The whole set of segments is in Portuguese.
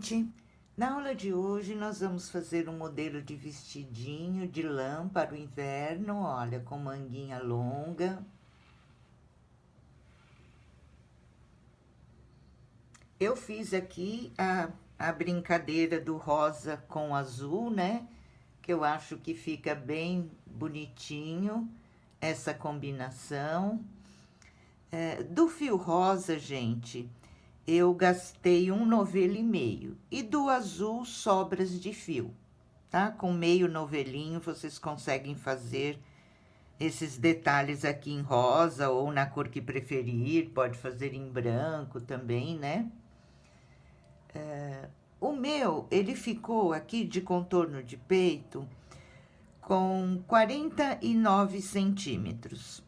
gente! Na aula de hoje, nós vamos fazer um modelo de vestidinho de lã para o inverno, olha, com manguinha longa. Eu fiz aqui a brincadeira do rosa com azul, né? Que eu acho que fica bem bonitinho, essa combinação. Do fio rosa, gente, eu gastei 1,5 novelo e do azul sobras de fio, tá? Com meio novelinho vocês conseguem fazer esses detalhes aqui em rosa ou na cor que preferir, pode fazer em branco também, né? O meu, ele ficou aqui de contorno de peito com 49 centímetros.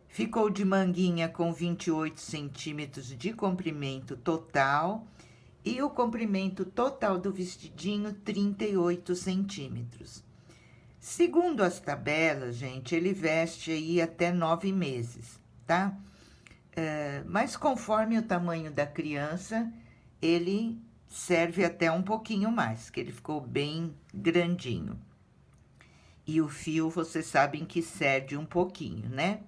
Ficou de manguinha com 28 centímetros de comprimento total e o comprimento total do vestidinho, 38 centímetros. Segundo as tabelas, gente, ele veste aí até 9 meses, tá? Mas conforme o tamanho da criança, ele serve até um pouquinho mais, que ele ficou bem grandinho. E o fio, vocês sabem que cede um pouquinho, né?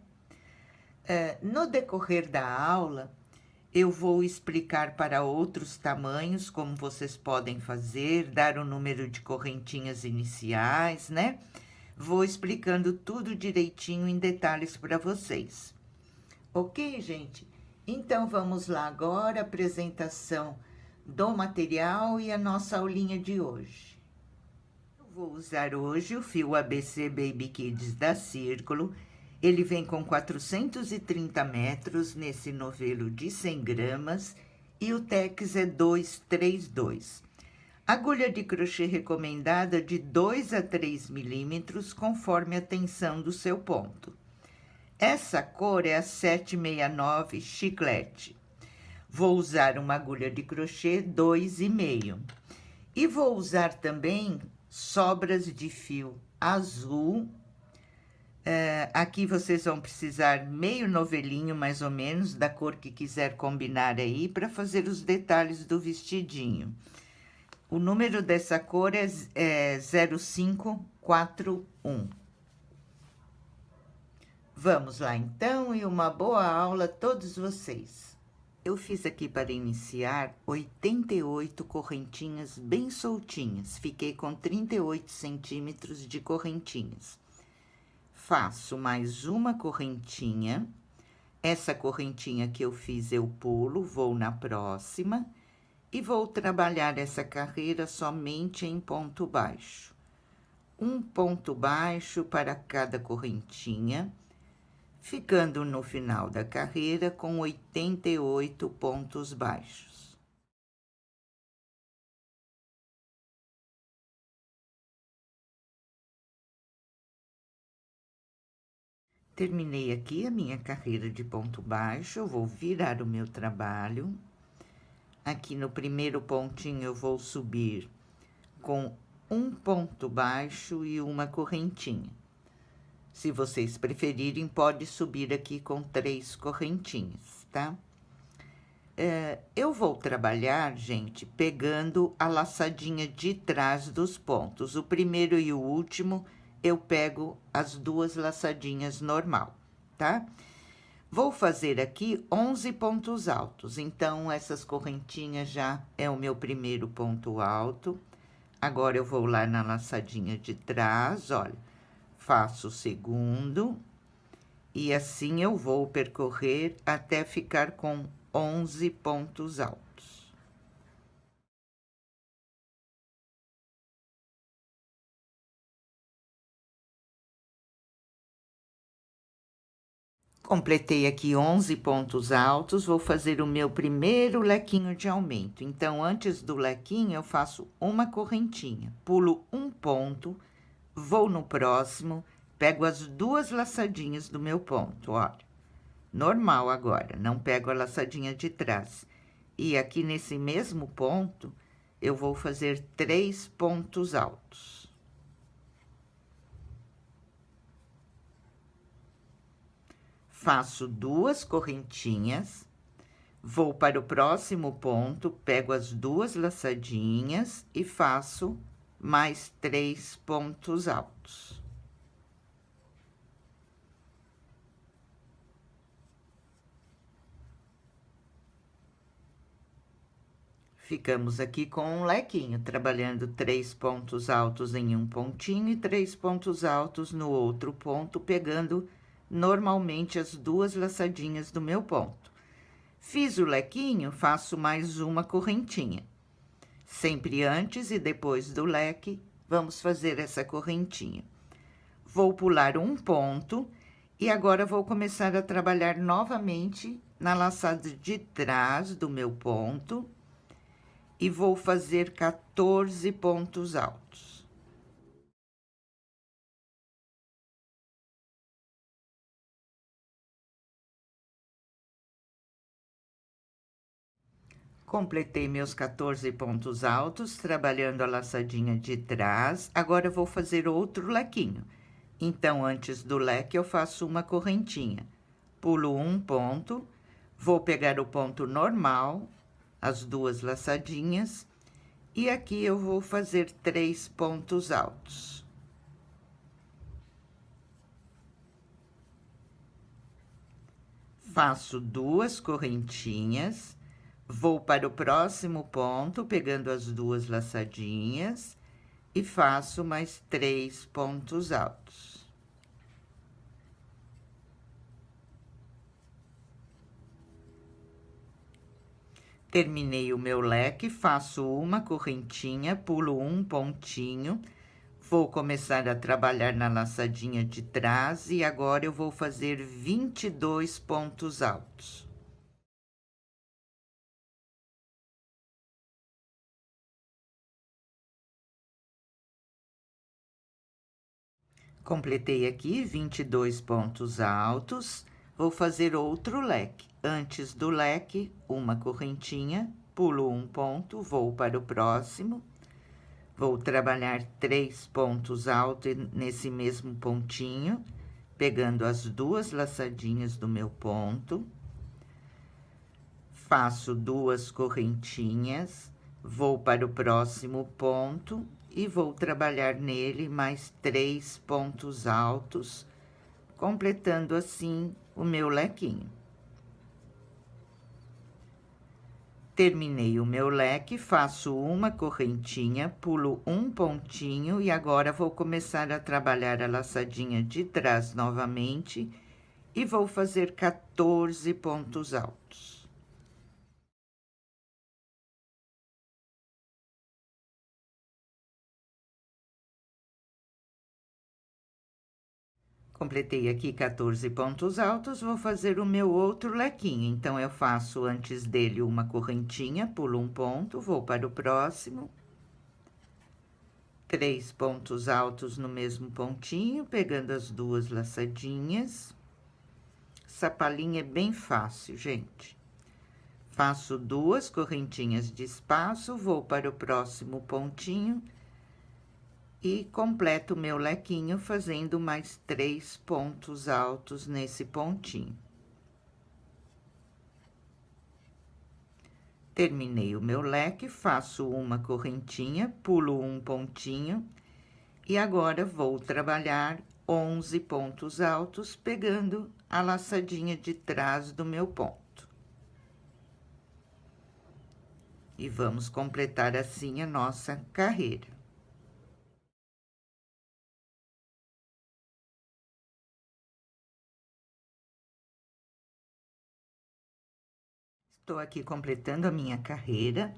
No decorrer da aula, eu vou explicar para outros tamanhos como vocês podem fazer, dar o número de correntinhas iniciais, né? Vou explicando tudo direitinho em detalhes para vocês. Ok, gente? Então, vamos lá agora, apresentação do material e a nossa aulinha de hoje. Eu vou usar hoje o fio ABC Baby Kids da Círculo. Ele vem com 430 metros nesse novelo de 100 gramas e o tex é 232. Agulha de crochê recomendada de 2 a 3 milímetros, conforme a tensão do seu ponto. Essa cor é a 769 chiclete. Vou usar uma agulha de crochê 2,5. E vou usar também sobras de fio azul. Aqui vocês vão precisar meio novelinho, mais ou menos, da cor que quiser combinar aí, para fazer os detalhes do vestidinho. O número dessa cor é 0541. Vamos lá, então, e uma boa aula a todos vocês. Eu fiz aqui para iniciar 88 correntinhas bem soltinhas. Fiquei com 38 centímetros de correntinhas. Faço mais uma correntinha. Essa correntinha que eu fiz, eu pulo, vou na próxima e vou trabalhar essa carreira somente em ponto baixo. Um ponto baixo para cada correntinha, ficando no final da carreira com 88 pontos baixos. Terminei aqui a minha carreira de ponto baixo, eu vou virar o meu trabalho. Aqui no primeiro pontinho eu vou subir com um ponto baixo e uma correntinha. Se vocês preferirem, pode subir aqui com 3 correntinhas, tá? Eu vou trabalhar, gente, pegando a laçadinha de trás dos pontos. O primeiro e o último, eu pego as 2 laçadinhas normal, tá? Vou fazer aqui 11 pontos altos, então, essas correntinhas já é o meu primeiro ponto alto. Agora, eu vou lá na laçadinha de trás, olha, faço o segundo, e assim eu vou percorrer até ficar com 11 pontos altos. Completei aqui 11 pontos altos, vou fazer o meu primeiro lequinho de aumento. Então, antes do lequinho, eu faço uma correntinha, pulo um ponto, vou no próximo, pego as 2 laçadinhas do meu ponto, olha. Normal agora, não pego a laçadinha de trás. E aqui nesse mesmo ponto, eu vou fazer 3 pontos altos. Faço 2 correntinhas, Vou para o próximo ponto, pego as 2 laçadinhas e faço mais 3 pontos altos. Ficamos aqui com um lequinho, trabalhando 3 pontos altos em um pontinho e 3 pontos altos no outro ponto, pegando normalmente as 2 laçadinhas do meu ponto. Fiz o lequinho, faço mais uma correntinha. Sempre antes e depois do leque, vamos fazer essa correntinha. Vou pular um ponto e agora vou começar a trabalhar novamente na laçada de trás do meu ponto e vou fazer 14 pontos altos. Completei meus 14 pontos altos, trabalhando a laçadinha de trás. Agora, eu vou fazer outro lequinho. Então, antes do leque, eu faço uma correntinha. Pulo um ponto, vou pegar o ponto normal, as 2 laçadinhas, e aqui eu vou fazer 3 pontos altos. Faço 2 correntinhas. Vou para o próximo ponto, pegando as 2 laçadinhas, e faço mais 3 pontos altos. Terminei o meu leque, faço uma correntinha, pulo um pontinho, vou começar a trabalhar na laçadinha de trás, e agora eu vou fazer 22 pontos altos. Completei aqui 22 pontos altos, vou fazer outro leque. Antes do leque, uma correntinha, pulo um ponto, vou para o próximo. Vou trabalhar 3 pontos altos nesse mesmo pontinho, pegando as 2 laçadinhas do meu ponto. Faço 2 correntinhas, vou para o próximo ponto e vou trabalhar nele mais 3 pontos altos, completando assim o meu lequinho. Terminei o meu leque, faço uma correntinha, pulo um pontinho e agora vou começar a trabalhar a laçadinha de trás novamente e vou fazer 14 pontos altos. Completei aqui 14 pontos altos, vou fazer o meu outro lequinho. Então, eu faço antes dele uma correntinha, pulo um ponto, vou para o próximo. 3 pontos altos no mesmo pontinho, pegando as 2 laçadinhas. Essa palhinha é bem fácil, gente. Faço 2 correntinhas de espaço, vou para o próximo pontinho e completo o meu lequinho fazendo mais 3 pontos altos nesse pontinho. Terminei o meu leque, faço uma correntinha, pulo um pontinho e agora vou trabalhar 11 pontos altos, pegando a laçadinha de trás do meu ponto. E vamos completar assim a nossa carreira. Estou aqui completando a minha carreira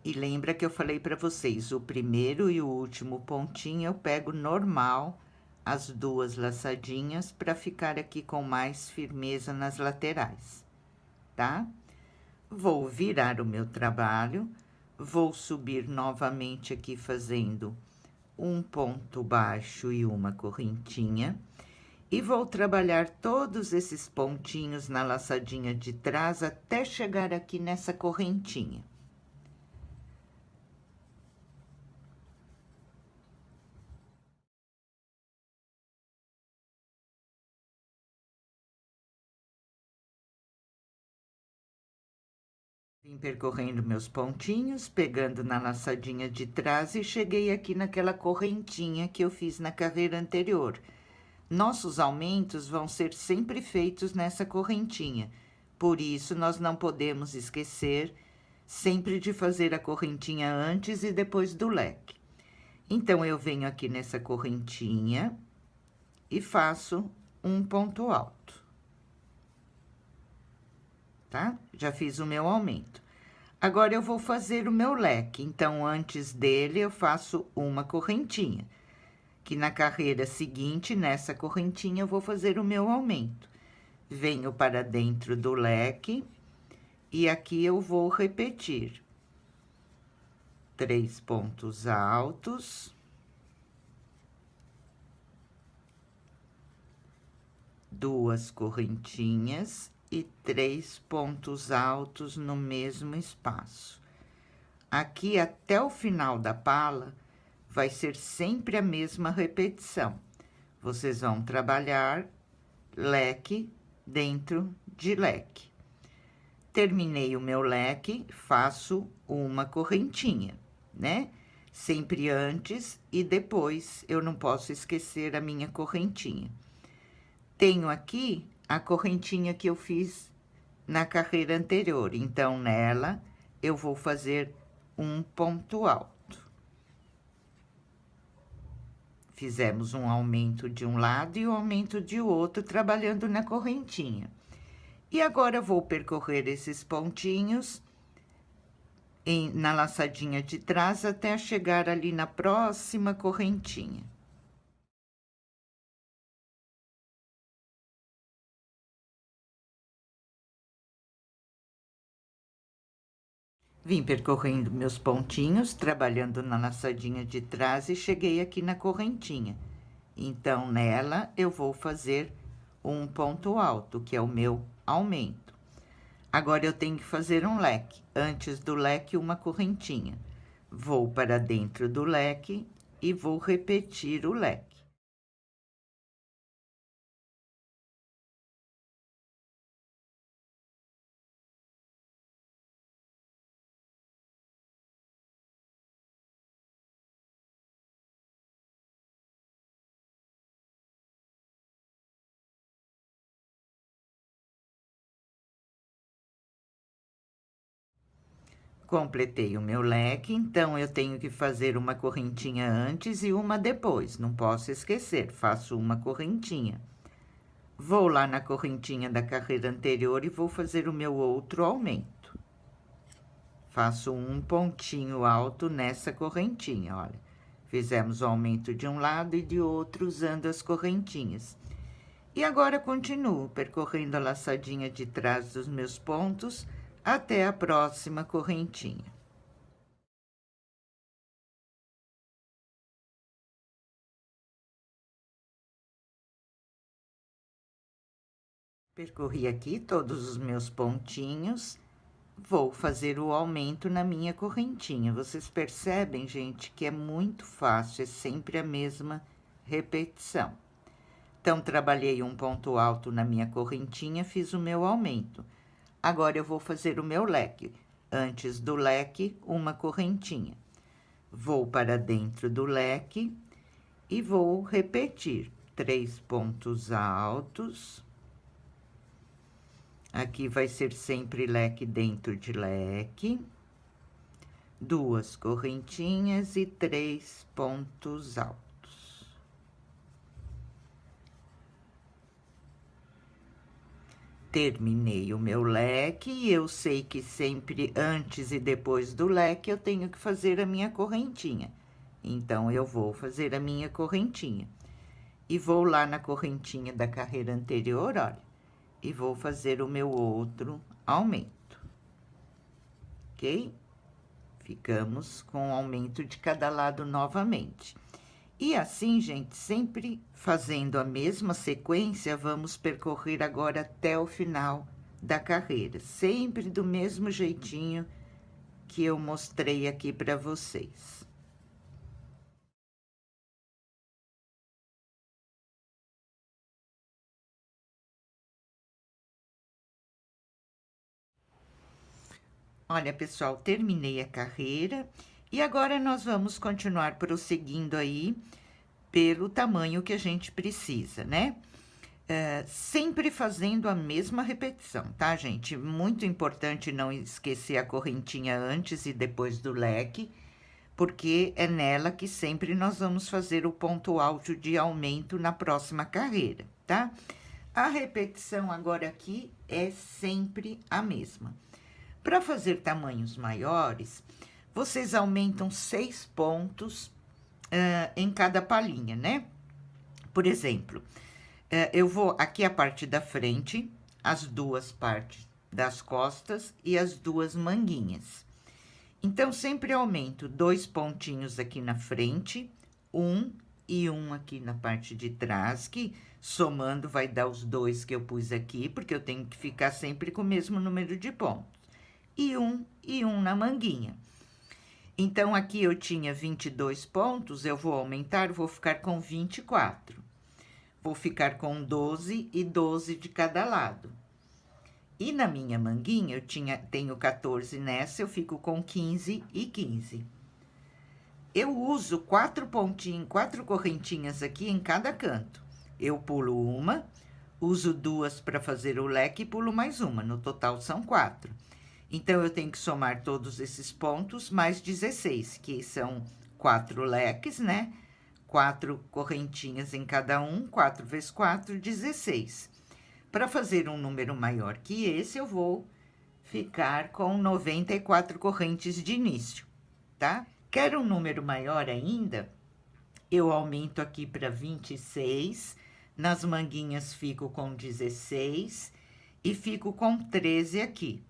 e lembra que eu falei para vocês, o primeiro e o último pontinho eu pego normal as 2 laçadinhas para ficar aqui com mais firmeza nas laterais, tá? Vou virar o meu trabalho, vou subir novamente aqui fazendo um ponto baixo e uma correntinha. E vou trabalhar todos esses pontinhos na laçadinha de trás até chegar aqui nessa correntinha. Vim percorrendo meus pontinhos, pegando na laçadinha de trás e cheguei aqui naquela correntinha que eu fiz na carreira anterior. Nossos aumentos vão ser sempre feitos nessa correntinha, por isso nós não podemos esquecer sempre de fazer a correntinha antes e depois do leque. Então, eu venho aqui nessa correntinha e faço um ponto alto. Tá? Já fiz o meu aumento. Agora, eu vou fazer o meu leque. Então, antes dele, eu faço uma correntinha. Que na carreira seguinte, nessa correntinha, eu vou fazer o meu aumento. Venho para dentro do leque e aqui eu vou repetir. 3 pontos altos. 2 correntinhas e 3 pontos altos no mesmo espaço. Aqui, até o final da pala, vai ser sempre a mesma repetição. Vocês vão trabalhar leque dentro de leque. Terminei o meu leque, faço uma correntinha, né? Sempre antes e depois, eu não posso esquecer a minha correntinha. Tenho aqui a correntinha que eu fiz na carreira anterior, então, nela, eu vou fazer um ponto alto. Fizemos um aumento de um lado e um aumento de outro, trabalhando na correntinha. E agora, vou percorrer esses pontinhos na laçadinha de trás até chegar ali na próxima correntinha. Vim percorrendo meus pontinhos, trabalhando na laçadinha de trás e cheguei aqui na correntinha. Então, nela, eu vou fazer um ponto alto, que é o meu aumento. Agora, eu tenho que fazer um leque. Antes do leque, uma correntinha. Vou para dentro do leque e vou repetir o leque. Completei o meu leque, então, eu tenho que fazer uma correntinha antes e uma depois. Não posso esquecer, faço uma correntinha. Vou lá na correntinha da carreira anterior e vou fazer o meu outro aumento. Faço um pontinho alto nessa correntinha, olha. Fizemos o aumento de um lado e de outro usando as correntinhas. E agora, continuo percorrendo a laçadinha de trás dos meus pontos até a próxima correntinha. Percorri aqui todos os meus pontinhos, vou fazer o aumento na minha correntinha. Vocês percebem, gente, que é muito fácil, é sempre a mesma repetição. Então, trabalhei um ponto alto na minha correntinha, fiz o meu aumento. Agora, eu vou fazer o meu leque. Antes do leque, uma correntinha. Vou para dentro do leque e vou repetir 3 pontos altos. Aqui vai ser sempre leque dentro de leque. 2 correntinhas e 3 pontos altos. Terminei o meu leque e eu sei que sempre antes e depois do leque eu tenho que fazer a minha correntinha. Então, eu vou fazer a minha correntinha. E vou lá na correntinha da carreira anterior, olha, e vou fazer o meu outro aumento. Ok? Ficamos com o aumento de cada lado novamente. E assim, gente, sempre fazendo a mesma sequência, vamos percorrer agora até o final da carreira. Sempre do mesmo jeitinho que eu mostrei aqui para vocês. Olha, pessoal, terminei a carreira e agora nós vamos continuar prosseguindo aí pelo tamanho que a gente precisa, né? Sempre fazendo a mesma repetição, tá, gente? Muito importante não esquecer a correntinha antes e depois do leque, porque é nela que sempre nós vamos fazer o ponto alto de aumento na próxima carreira, tá? A repetição agora aqui é sempre a mesma. Para fazer tamanhos maiores, vocês aumentam 6 pontos em cada palhinha, né? Por exemplo, eu vou aqui a parte da frente, as duas partes das costas e as duas manguinhas. Então, sempre aumento 2 pontinhos aqui na frente, um e um aqui na parte de trás, que somando vai dar os 2 que eu pus aqui, porque eu tenho que ficar sempre com o mesmo número de pontos. E um na manguinha. Então, aqui eu tinha 22 pontos, eu vou aumentar, vou ficar com 24. Vou ficar com 12 e 12 de cada lado. E na minha manguinha, tenho 14 nessa, eu fico com 15 e 15. Eu uso 4 correntinhas aqui em cada canto. Eu pulo uma, uso 2 para fazer o leque e pulo mais uma, no total são 4. Então, eu tenho que somar todos esses pontos, mais 16, que são 4 leques, né? 4 correntinhas em cada um, 4 vezes 4, 16. Para fazer um número maior que esse, eu vou ficar com 94 correntes de início, tá? Quero um número maior ainda, eu aumento aqui para 26, nas manguinhas fico com 16 e fico com 13 aqui.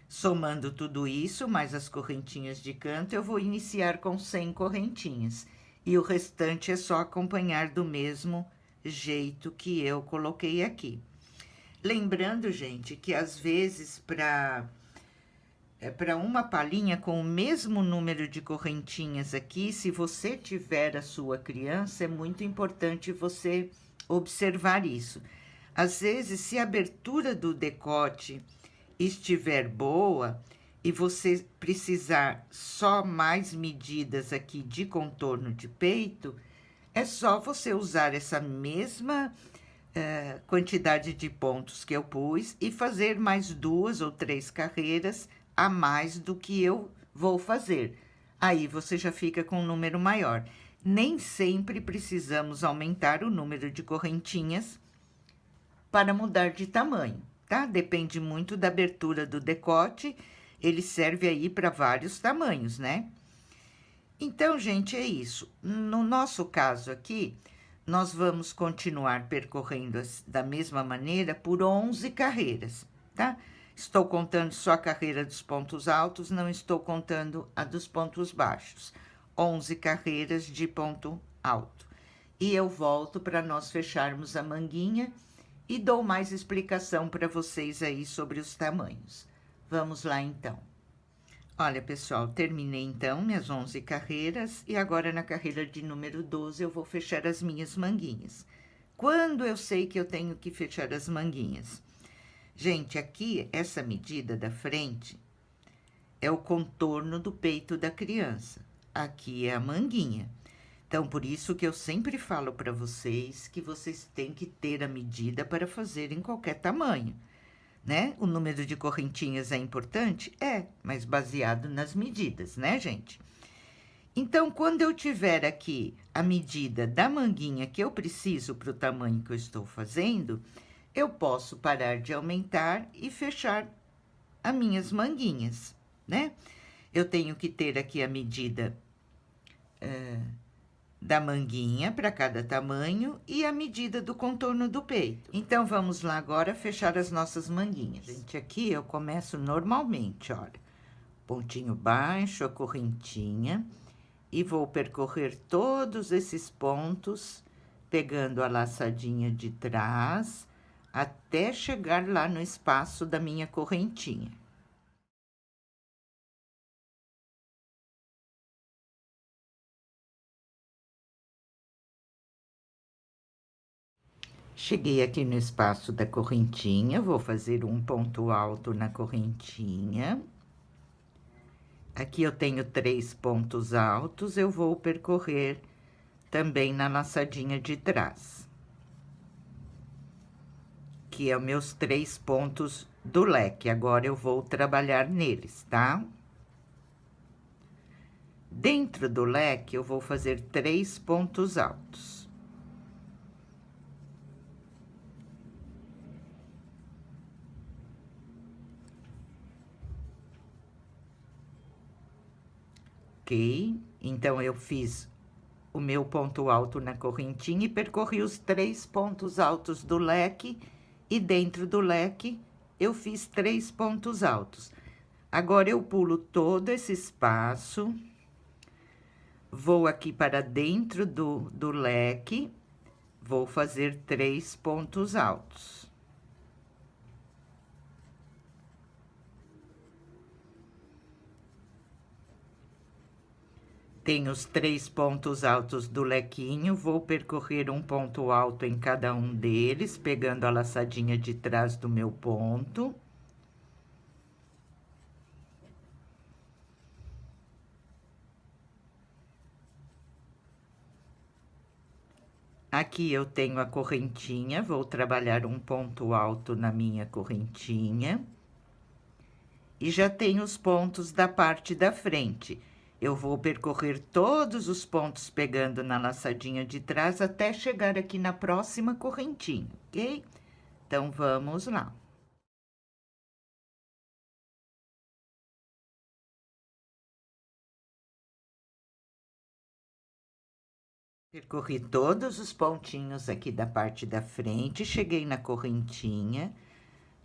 Somando tudo isso, mais as correntinhas de canto, eu vou iniciar com 100 correntinhas. E o restante é só acompanhar do mesmo jeito que eu coloquei aqui. Lembrando, gente, que às vezes para uma palhinha com o mesmo número de correntinhas aqui, se você tiver a sua criança, é muito importante você observar isso. Às vezes, se a abertura do decote estiver boa e você precisar só mais medidas aqui de contorno de peito, é só você usar essa mesma quantidade de pontos que eu pus e fazer mais 2 ou 3 carreiras a mais do que eu vou fazer. Aí, você já fica com um número maior. Nem sempre precisamos aumentar o número de correntinhas para mudar de tamanho, tá? Depende muito da abertura do decote, ele serve aí para vários tamanhos, né? Então, gente, é isso. No nosso caso aqui, nós vamos continuar percorrendo da mesma maneira por 11 carreiras, tá? Estou contando só a carreira dos pontos altos, não estou contando a dos pontos baixos. 11 carreiras de ponto alto. E eu volto para nós fecharmos a manguinha e dou mais explicação para vocês aí sobre os tamanhos. Vamos lá, então. Olha, pessoal, terminei, então, minhas 11 carreiras, e agora, na carreira de número 12, eu vou fechar as minhas manguinhas. Quando eu sei que eu tenho que fechar as manguinhas? Gente, aqui, essa medida da frente é o contorno do peito da criança. Aqui é a manguinha. Então, por isso que eu sempre falo para vocês que vocês têm que ter a medida para fazer em qualquer tamanho, né? O número de correntinhas é importante? É, mas baseado nas medidas, né, gente? Então, quando eu tiver aqui a medida da manguinha que eu preciso para o tamanho que eu estou fazendo, eu posso parar de aumentar e fechar as minhas manguinhas, né? Eu tenho que ter aqui a medida da manguinha para cada tamanho e a medida do contorno do peito. Então, vamos lá agora fechar as nossas manguinhas. Gente, aqui eu começo normalmente, olha, pontinho baixo, a correntinha, e vou percorrer todos esses pontos, pegando a laçadinha de trás, até chegar lá no espaço da minha correntinha. Cheguei aqui no espaço da correntinha, vou fazer um ponto alto na correntinha. Aqui eu tenho 3 pontos altos, eu vou percorrer também na laçadinha de trás. Que é os meus 3 pontos do leque, agora eu vou trabalhar neles, tá? Dentro do leque, eu vou fazer 3 pontos altos. Ok? Então, eu fiz o meu ponto alto na correntinha e percorri os 3 pontos altos do leque, e dentro do leque, eu fiz 3 pontos altos. Agora, eu pulo todo esse espaço, vou aqui para dentro do leque, vou fazer 3 pontos altos. Tenho os 3 pontos altos do lequinho, vou percorrer um ponto alto em cada um deles, pegando a laçadinha de trás do meu ponto. Aqui eu tenho a correntinha, vou trabalhar um ponto alto na minha correntinha. E já tenho os pontos da parte da frente. Eu vou percorrer todos os pontos pegando na laçadinha de trás até chegar aqui na próxima correntinha, ok? Então, vamos lá. Percorri todos os pontinhos aqui da parte da frente, cheguei na correntinha,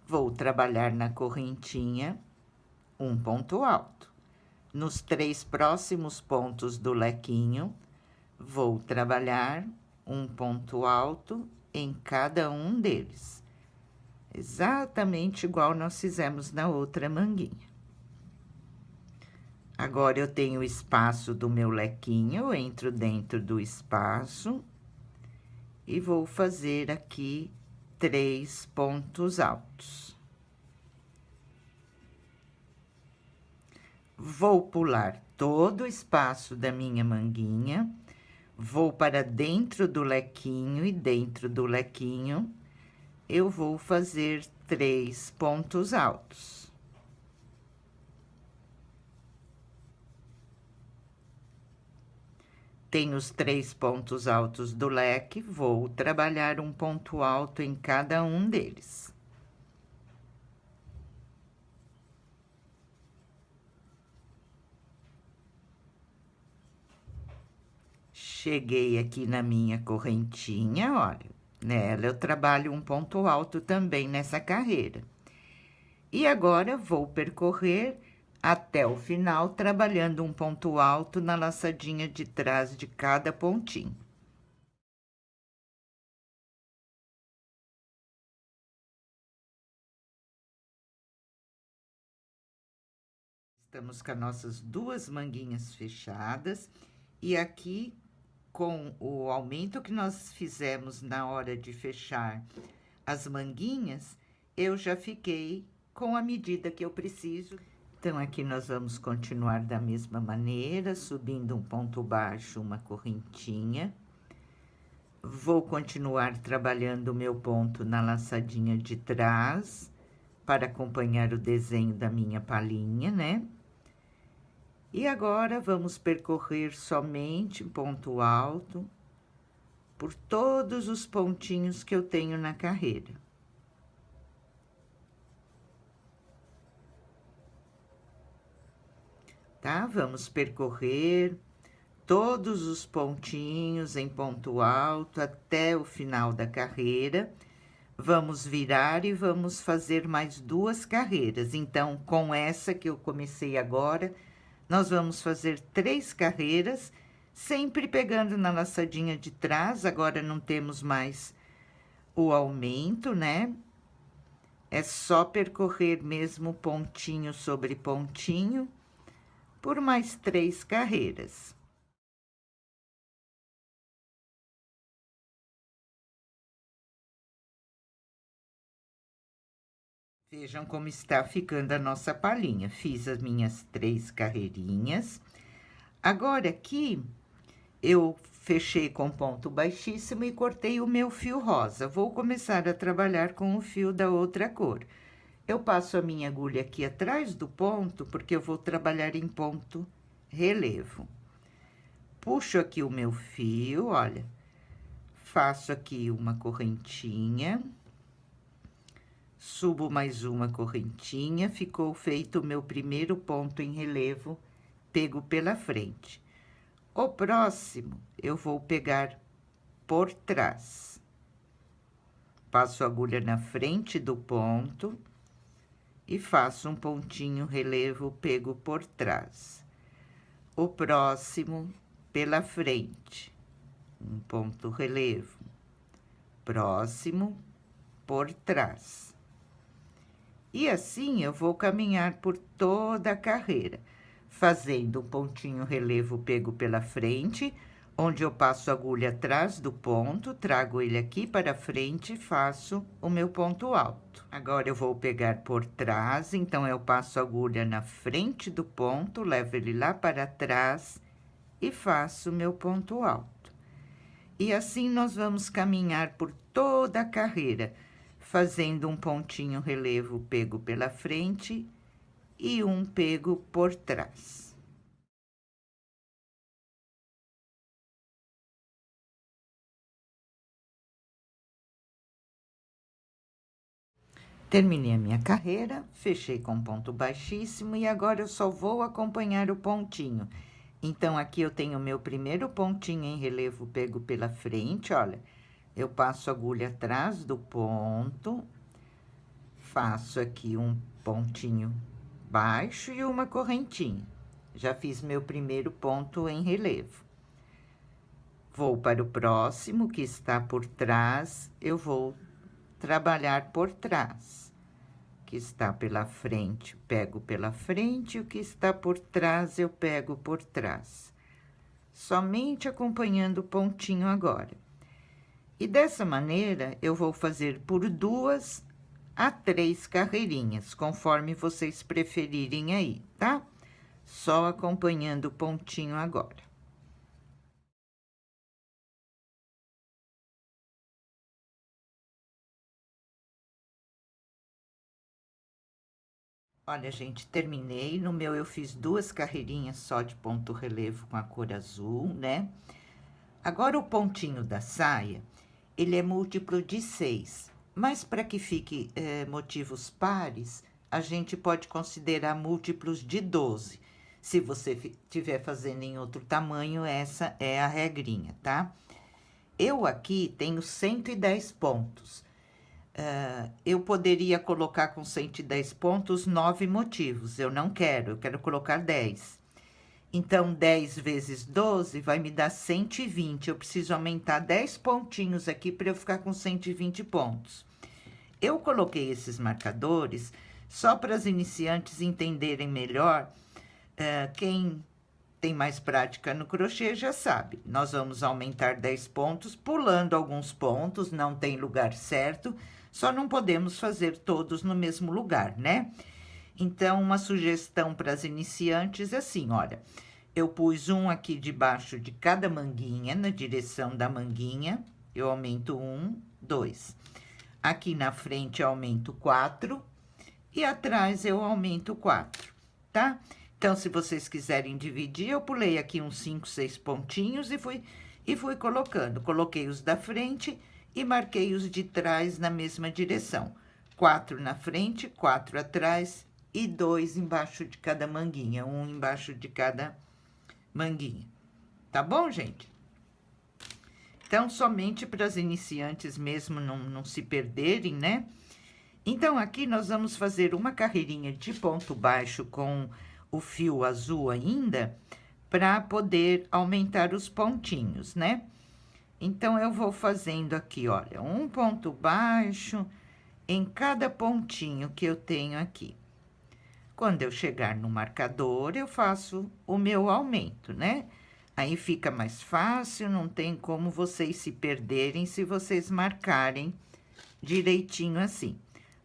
vou trabalhar na correntinha um ponto alto. Nos 3 próximos pontos do lequinho, vou trabalhar um ponto alto em cada um deles. Exatamente igual nós fizemos na outra manguinha. Agora, eu tenho o espaço do meu lequinho, eu entro dentro do espaço e vou fazer aqui 3 pontos altos. Vou pular todo o espaço da minha manguinha, vou para dentro do lequinho e dentro do lequinho eu vou fazer 3 pontos altos. Tenho os 3 pontos altos do leque, vou trabalhar um ponto alto em cada um deles. Cheguei aqui na minha correntinha, olha, nela eu trabalho um ponto alto também nessa carreira. E agora, vou percorrer até o final, trabalhando um ponto alto na laçadinha de trás de cada pontinho. Estamos com as nossas 2 manguinhas fechadas, e aqui, com o aumento que nós fizemos na hora de fechar as manguinhas, eu já fiquei com a medida que eu preciso. Então, aqui nós vamos continuar da mesma maneira, subindo um ponto baixo, uma correntinha. Vou continuar trabalhando o meu ponto na laçadinha de trás, para acompanhar o desenho da minha palhinha, né? E agora, vamos percorrer somente um ponto alto por todos os pontinhos que eu tenho na carreira. Tá? Vamos percorrer todos os pontinhos em ponto alto até o final da carreira. Vamos virar e vamos fazer mais 2 carreiras. Então, com essa que eu comecei agora, nós vamos fazer 3 carreiras, sempre pegando na laçadinha de trás. Agora, não temos mais o aumento, né? É só percorrer mesmo pontinho sobre pontinho por mais 3 carreiras. Vejam como está ficando a nossa palhinha. Fiz as minhas 3 carreirinhas. Agora, aqui, eu fechei com ponto baixíssimo e cortei o meu fio rosa. Vou começar a trabalhar com o fio da outra cor. Eu passo a minha agulha aqui atrás do ponto, porque eu vou trabalhar em ponto relevo. Puxo aqui o meu fio, olha. Faço aqui uma correntinha. Subo mais uma correntinha, ficou feito o meu primeiro ponto em relevo, pego pela frente. O próximo, eu vou pegar por trás. Passo a agulha na frente do ponto e faço um pontinho relevo, pego por trás. O próximo, pela frente, um ponto relevo. Próximo, por trás. E assim, eu vou caminhar por toda a carreira, fazendo um pontinho relevo pego pela frente, onde eu passo a agulha atrás do ponto, trago ele aqui para frente e faço o meu ponto alto. Agora, eu vou pegar por trás, então, eu passo a agulha na frente do ponto, levo ele lá para trás e faço o meu ponto alto. E assim, nós vamos caminhar por toda a carreira, fazendo um pontinho relevo pego pela frente e um pego por trás. Terminei a minha carreira, fechei com ponto baixíssimo e agora eu só vou acompanhar o pontinho. Então, aqui eu tenho o meu primeiro pontinho em relevo pego pela frente, olha. Eu passo a agulha atrás do ponto, faço aqui um pontinho baixo e uma correntinha. Já fiz meu primeiro ponto em relevo. Vou para o próximo, que está por trás, eu vou trabalhar por trás. Que está pela frente, pego pela frente, o que está por trás, eu pego por trás. Somente acompanhando o pontinho agora. E dessa maneira, eu vou fazer por 2 a 3 carreirinhas, conforme vocês preferirem aí, tá? Só acompanhando o pontinho agora. Olha, gente, terminei. No meu, eu fiz 2 carreirinhas só de ponto relevo com a cor azul, né? Agora, o pontinho da saia, ele é múltiplo de 6. Mas, para que fique motivos pares, a gente pode considerar múltiplos de 12. Se você estiver fazendo em outro tamanho, essa é a regrinha, tá? Eu aqui tenho 110 pontos. Eu poderia colocar com 110 pontos 9 motivos. Eu não quero, eu quero colocar 10. Então, 10 vezes 12 vai me dar 120. Eu preciso aumentar 10 pontinhos aqui para eu ficar com 120 pontos. Eu coloquei esses marcadores só para as iniciantes entenderem melhor. Quem tem mais prática no crochê já sabe. Nós vamos aumentar 10 pontos, pulando alguns pontos, não tem lugar certo, só não podemos fazer todos no mesmo lugar, né? Então, uma sugestão para as iniciantes é assim, olha, eu pus um aqui debaixo de cada manguinha, na direção da manguinha, eu aumento 1, 2. Aqui na frente eu aumento 4 e atrás eu aumento 4, tá? Então, se vocês quiserem dividir, eu pulei aqui uns 5, 6 pontinhos e fui colocando. Coloquei os da frente e marquei os de trás na mesma direção. 4 na frente, 4 atrás e 2 embaixo de cada manguinha, um embaixo de cada manguinha. Tá bom, gente? Então, somente para as iniciantes mesmo não se perderem, né? Então, aqui nós vamos fazer uma carreirinha de ponto baixo com o fio azul ainda, para poder aumentar os pontinhos, né? Então, eu vou fazendo aqui, olha, um ponto baixo em cada pontinho que eu tenho aqui. Quando eu chegar no marcador, eu faço o meu aumento, né? Aí fica mais fácil, não tem como vocês se perderem se vocês marcarem direitinho assim.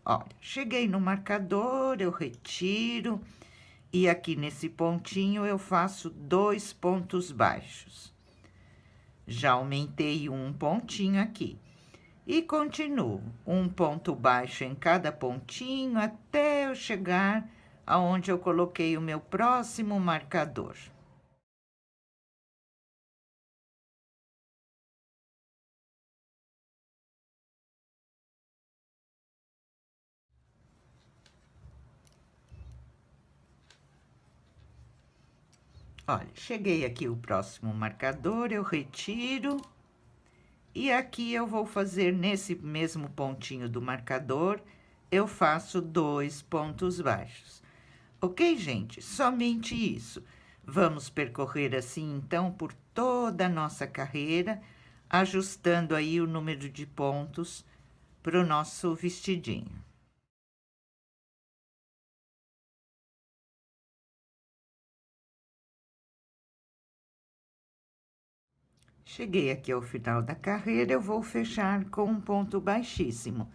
Olha, cheguei no marcador, eu retiro, e aqui nesse pontinho eu faço 2 pontos baixos. Já aumentei um pontinho aqui. E continuo, um ponto baixo em cada pontinho, até eu chegar aonde eu coloquei o meu próximo marcador. Olha, cheguei aqui o próximo marcador, eu retiro. E aqui eu vou fazer nesse mesmo pontinho do marcador, eu faço 2 pontos baixos. Ok, gente? Somente isso. Vamos percorrer assim, então, por toda a nossa carreira, ajustando aí o número de pontos para o nosso vestidinho. Cheguei aqui ao final da carreira, eu vou fechar com um ponto baixíssimo.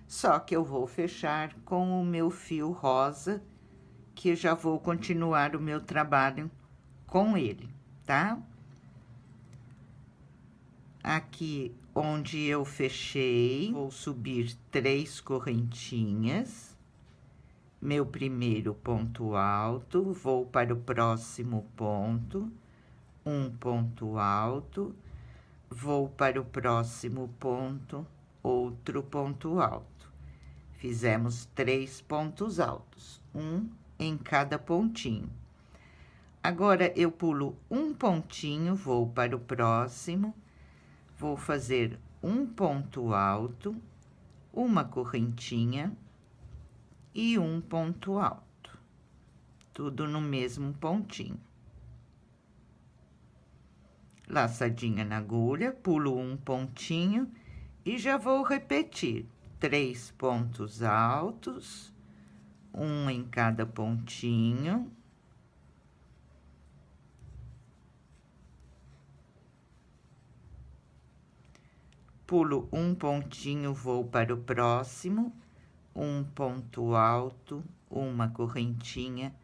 Só que eu vou fechar com o meu fio rosa, que já vou continuar o meu trabalho com ele, tá? Aqui onde eu fechei, vou subir 3 correntinhas. Meu primeiro ponto alto, vou para o próximo ponto, um ponto alto, vou para o próximo ponto, outro ponto alto. Fizemos 3 pontos altos, um em cada pontinho. Agora, eu pulo um pontinho, vou para o próximo, vou fazer um ponto alto, uma correntinha e um ponto alto, tudo no mesmo pontinho. Laçadinha na agulha, pulo um pontinho e já vou repetir 3 pontos altos, um em cada pontinho. Pulo um pontinho, vou para o próximo, um ponto alto, uma correntinha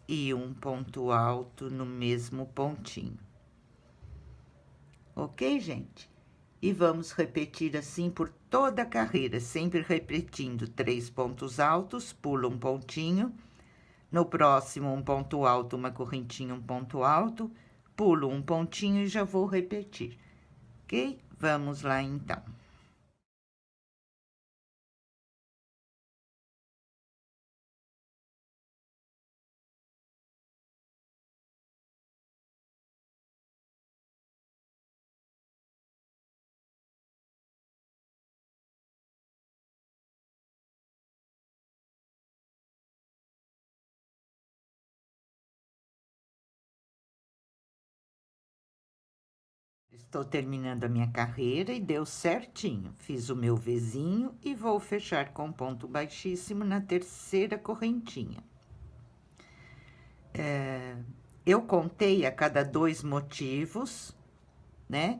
e um ponto alto no mesmo pontinho. Ok, gente? E vamos repetir assim por toda a carreira, sempre repetindo 3 pontos altos, pulo um pontinho, no próximo um ponto alto, uma correntinha, um ponto alto, pulo um pontinho e já vou repetir, ok? Vamos lá, então. Estou terminando a minha carreira e deu certinho. Fiz o meu Vzinho e vou fechar com ponto baixíssimo na terceira correntinha. Eu contei a cada 2 motivos, né?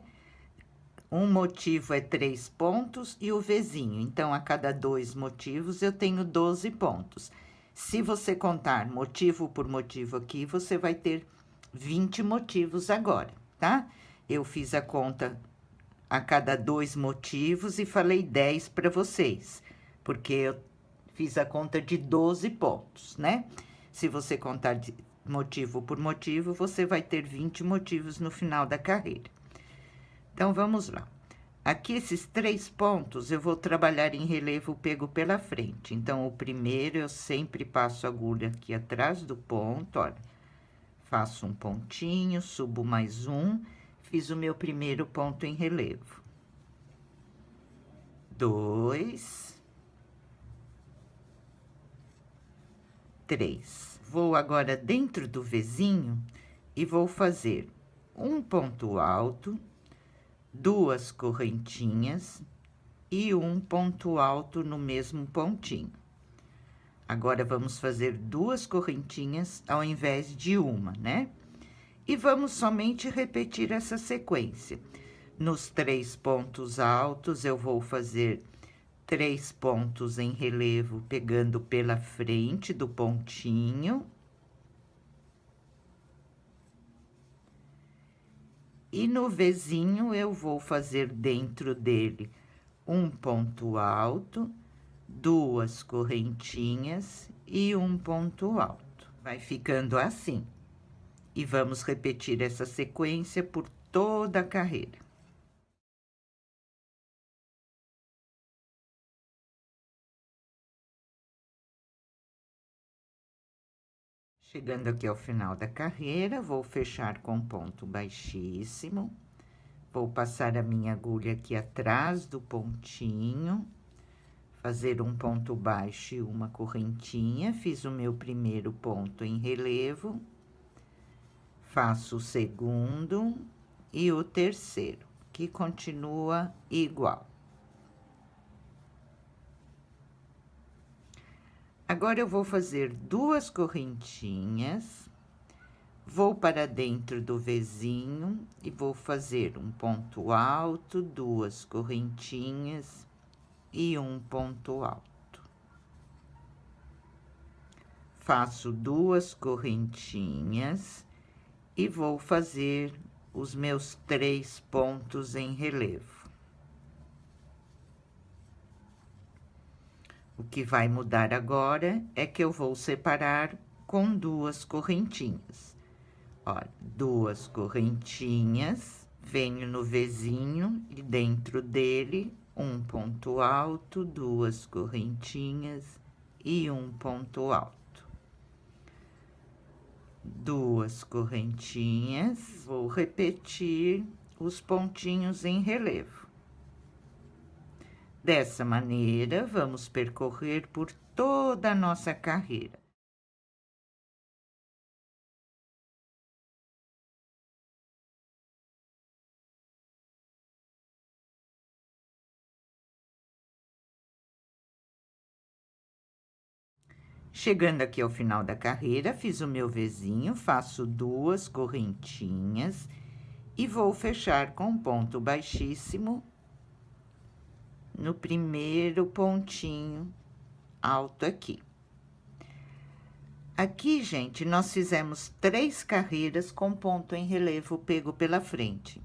Um motivo é 3 pontos e o Vzinho. Então, a cada 2 motivos, eu tenho 12 pontos. Se você contar motivo por motivo aqui, você vai ter 20 motivos agora, tá? Eu fiz a conta a cada 2 motivos e falei 10 para vocês, porque eu fiz a conta de 12 pontos, né? Se você contar de motivo por motivo, você vai ter 20 motivos no final da carreira. Então, vamos lá. Aqui, esses 3 pontos, eu vou trabalhar em relevo pego pela frente. Então, o primeiro, eu sempre passo a agulha aqui atrás do ponto, olha. Faço um pontinho, subo mais um, fiz o meu primeiro ponto em relevo. 2, 3. Vou agora dentro do Vzinho e vou fazer um ponto alto, 2 correntinhas e um ponto alto no mesmo pontinho. Agora, vamos fazer 2 correntinhas ao invés de uma, né? E vamos somente repetir essa sequência. Nos 3 pontos altos, eu vou fazer 3 pontos em relevo, pegando pela frente do pontinho. E no Vzinho, eu vou fazer dentro dele um ponto alto, 2 correntinhas e um ponto alto. Vai ficando assim. E vamos repetir essa sequência por toda a carreira. Chegando aqui ao final da carreira, vou fechar com ponto baixíssimo. Vou passar a minha agulha aqui atrás do pontinho, fazer um ponto baixo e uma correntinha. Fiz o meu primeiro ponto em relevo, faço o segundo e o terceiro, que continua igual. Agora, eu vou fazer 2 correntinhas, vou para dentro do Vzinho e vou fazer um ponto alto, 2 correntinhas e um ponto alto. Faço 2 correntinhas e vou fazer os meus 3 pontos em relevo. O que vai mudar agora é que eu vou separar com 2 correntinhas. Olha, 2 correntinhas, venho no Vzinho e dentro dele um ponto alto, 2 correntinhas e um ponto alto. 2 correntinhas, vou repetir os pontinhos em relevo. Dessa maneira, vamos percorrer por toda a nossa carreira. Chegando aqui ao final da carreira, fiz o meu Vzinho, faço 2 correntinhas e vou fechar com ponto baixíssimo no primeiro pontinho alto aqui. Aqui, gente, nós fizemos 3 carreiras com ponto em relevo pego pela frente.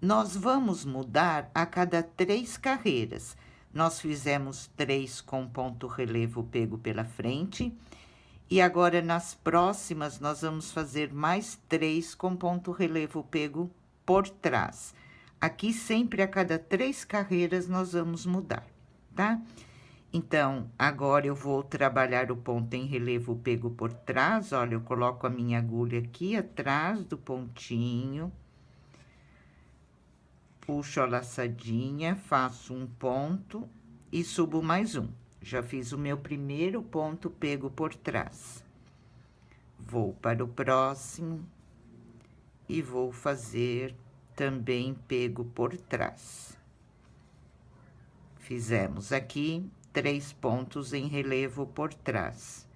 Nós vamos mudar a cada 3 carreiras. Nós fizemos 3 com ponto relevo pego pela frente. E agora, nas próximas, nós vamos fazer mais 3 com ponto relevo pego por trás. Aqui, sempre a cada 3 carreiras, nós vamos mudar, tá? Então, agora eu vou trabalhar o ponto em relevo pego por trás. Olha, eu coloco a minha agulha aqui atrás do pontinho, puxo a laçadinha, faço um ponto e subo mais um. Já fiz o meu primeiro ponto pego por trás. Vou para o próximo e vou fazer também pego por trás. Fizemos aqui 3 pontos em relevo por trás,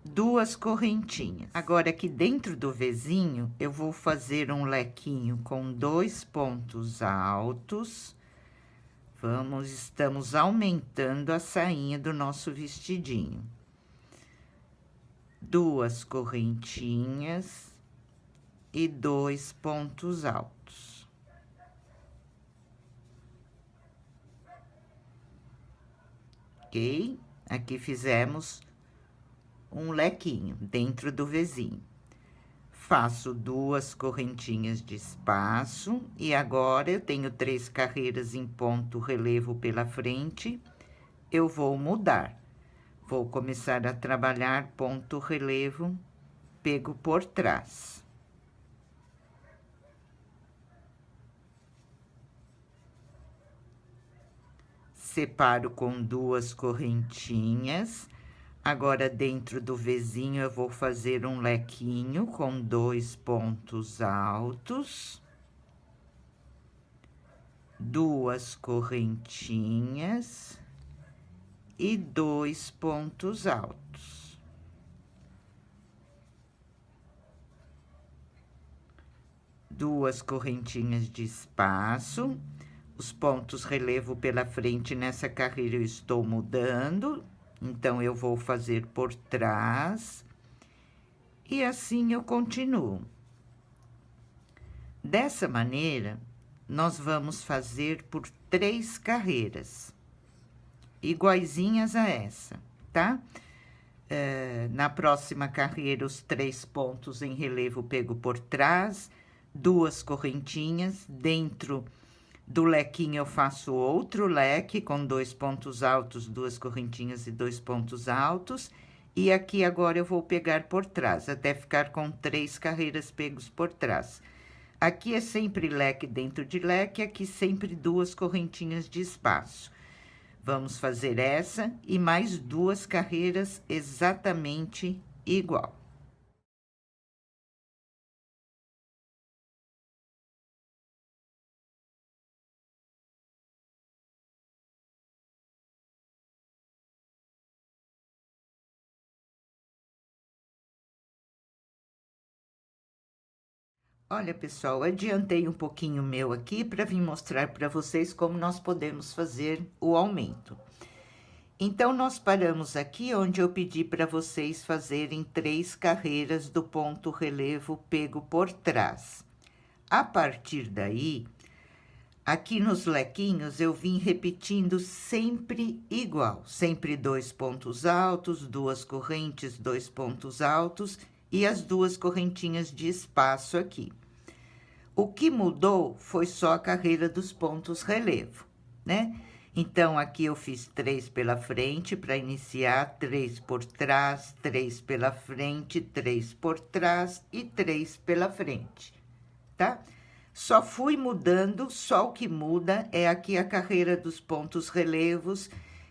2 correntinhas. Agora, aqui dentro do Vzinho, eu vou fazer um lequinho com 2 pontos altos. Estamos aumentando a sainha do nosso vestidinho. 2 correntinhas e 2 pontos altos. Ok? Aqui fizemos um lequinho dentro do Vzinho. Faço 2 correntinhas de espaço e agora eu tenho 3 carreiras em ponto relevo pela frente. Eu vou mudar. Vou começar a trabalhar ponto relevo pego por trás. Separo com 2 correntinhas. Agora, dentro do Vzinho, eu vou fazer um lequinho com 2 pontos altos. 2 correntinhas e 2 pontos altos. Duas correntinhas de espaço. os pontos relevo pela frente nessa carreira eu estou mudando, então eu vou fazer por trás, e assim eu continuo. Dessa maneira, nós vamos fazer por 3 carreiras, iguaizinhas a essa, tá? Na próxima carreira, os 3 pontos em relevo pego por trás, 2 correntinhas, dentro do lequinho eu faço outro leque com 2 pontos altos, 2 correntinhas e 2 pontos altos, e aqui agora eu vou pegar por trás, até ficar com 3 carreiras pegos por trás. Aqui é sempre leque dentro de leque, aqui sempre 2 correntinhas de espaço. Vamos fazer essa e mais 2 carreiras exatamente igual. Olha, pessoal, adiantei um pouquinho o meu aqui para vir mostrar para vocês como nós podemos fazer o aumento. Então, nós paramos aqui onde eu pedi para vocês fazerem 3 carreiras do ponto relevo pego por trás. A partir daí, aqui nos lequinhos, eu vim repetindo sempre igual, sempre 2 pontos altos, 2 correntes, 2 pontos altos e as 2 correntinhas de espaço aqui. O que mudou foi só a carreira dos pontos relevo, né? Então, aqui eu fiz 3 pela frente para iniciar, 3 por trás, 3 pela frente, 3 por trás e 3 pela frente, tá? Só fui mudando, só o que muda é aqui a carreira dos pontos relevos,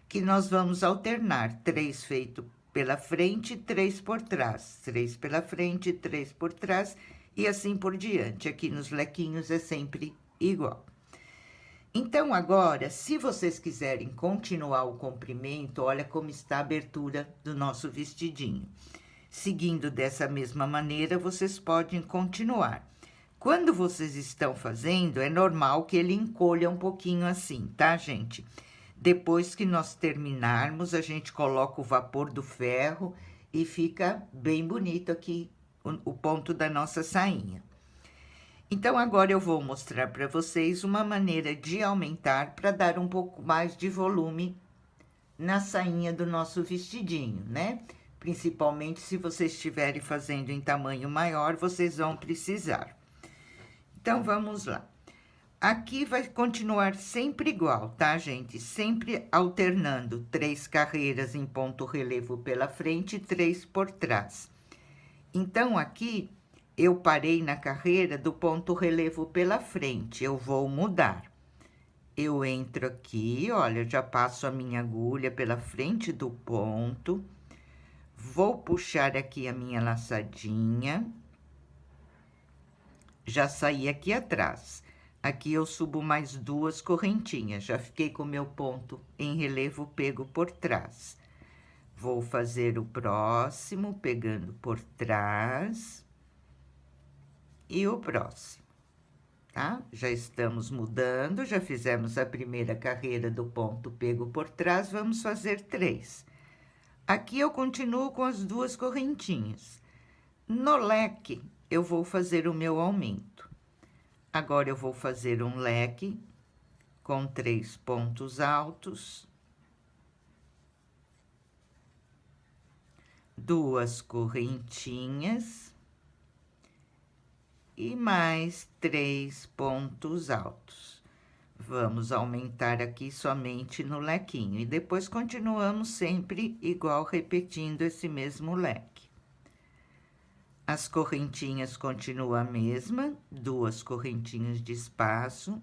que nós vamos alternar, 3 feito pela frente, 3 por trás, 3 pela frente, 3 por trás, e assim por diante. Aqui nos lequinhos é sempre igual. Então, agora, se vocês quiserem continuar o comprimento, olha como está a abertura do nosso vestidinho. Seguindo dessa mesma maneira, vocês podem continuar. Quando vocês estão fazendo, é normal que ele encolha um pouquinho assim, tá, gente? Depois que nós terminarmos, a gente coloca o vapor do ferro e fica bem bonito aqui o ponto da nossa sainha. Então, agora eu vou mostrar para vocês uma maneira de aumentar para dar um pouco mais de volume na sainha do nosso vestidinho, né? Principalmente se vocês estiverem fazendo em tamanho maior, vocês vão precisar. Então, vamos lá. Aqui vai continuar sempre igual, tá, gente? Sempre alternando 3 carreiras em ponto relevo pela frente e 3 por trás. Então, aqui, eu parei na carreira do ponto relevo pela frente, eu vou mudar. Eu entro aqui, olha, já passo a minha agulha pela frente do ponto, vou puxar aqui a minha laçadinha, já saí aqui atrás. Aqui eu subo mais 2 correntinhas, já fiquei com o meu ponto em relevo pego por trás. Vou fazer o próximo, pegando por trás. E o próximo, tá? Já estamos mudando, já fizemos a primeira carreira do ponto pego por trás, vamos fazer 3. Aqui eu continuo com as 2 correntinhas. No leque, eu vou fazer o meu aumento. Agora, eu vou fazer um leque com 3 pontos altos, 2 correntinhas e mais 3 pontos altos. Vamos aumentar aqui somente no lequinho e depois continuamos sempre igual, repetindo esse mesmo leque. As correntinhas continuam a mesma, 2 correntinhas de espaço.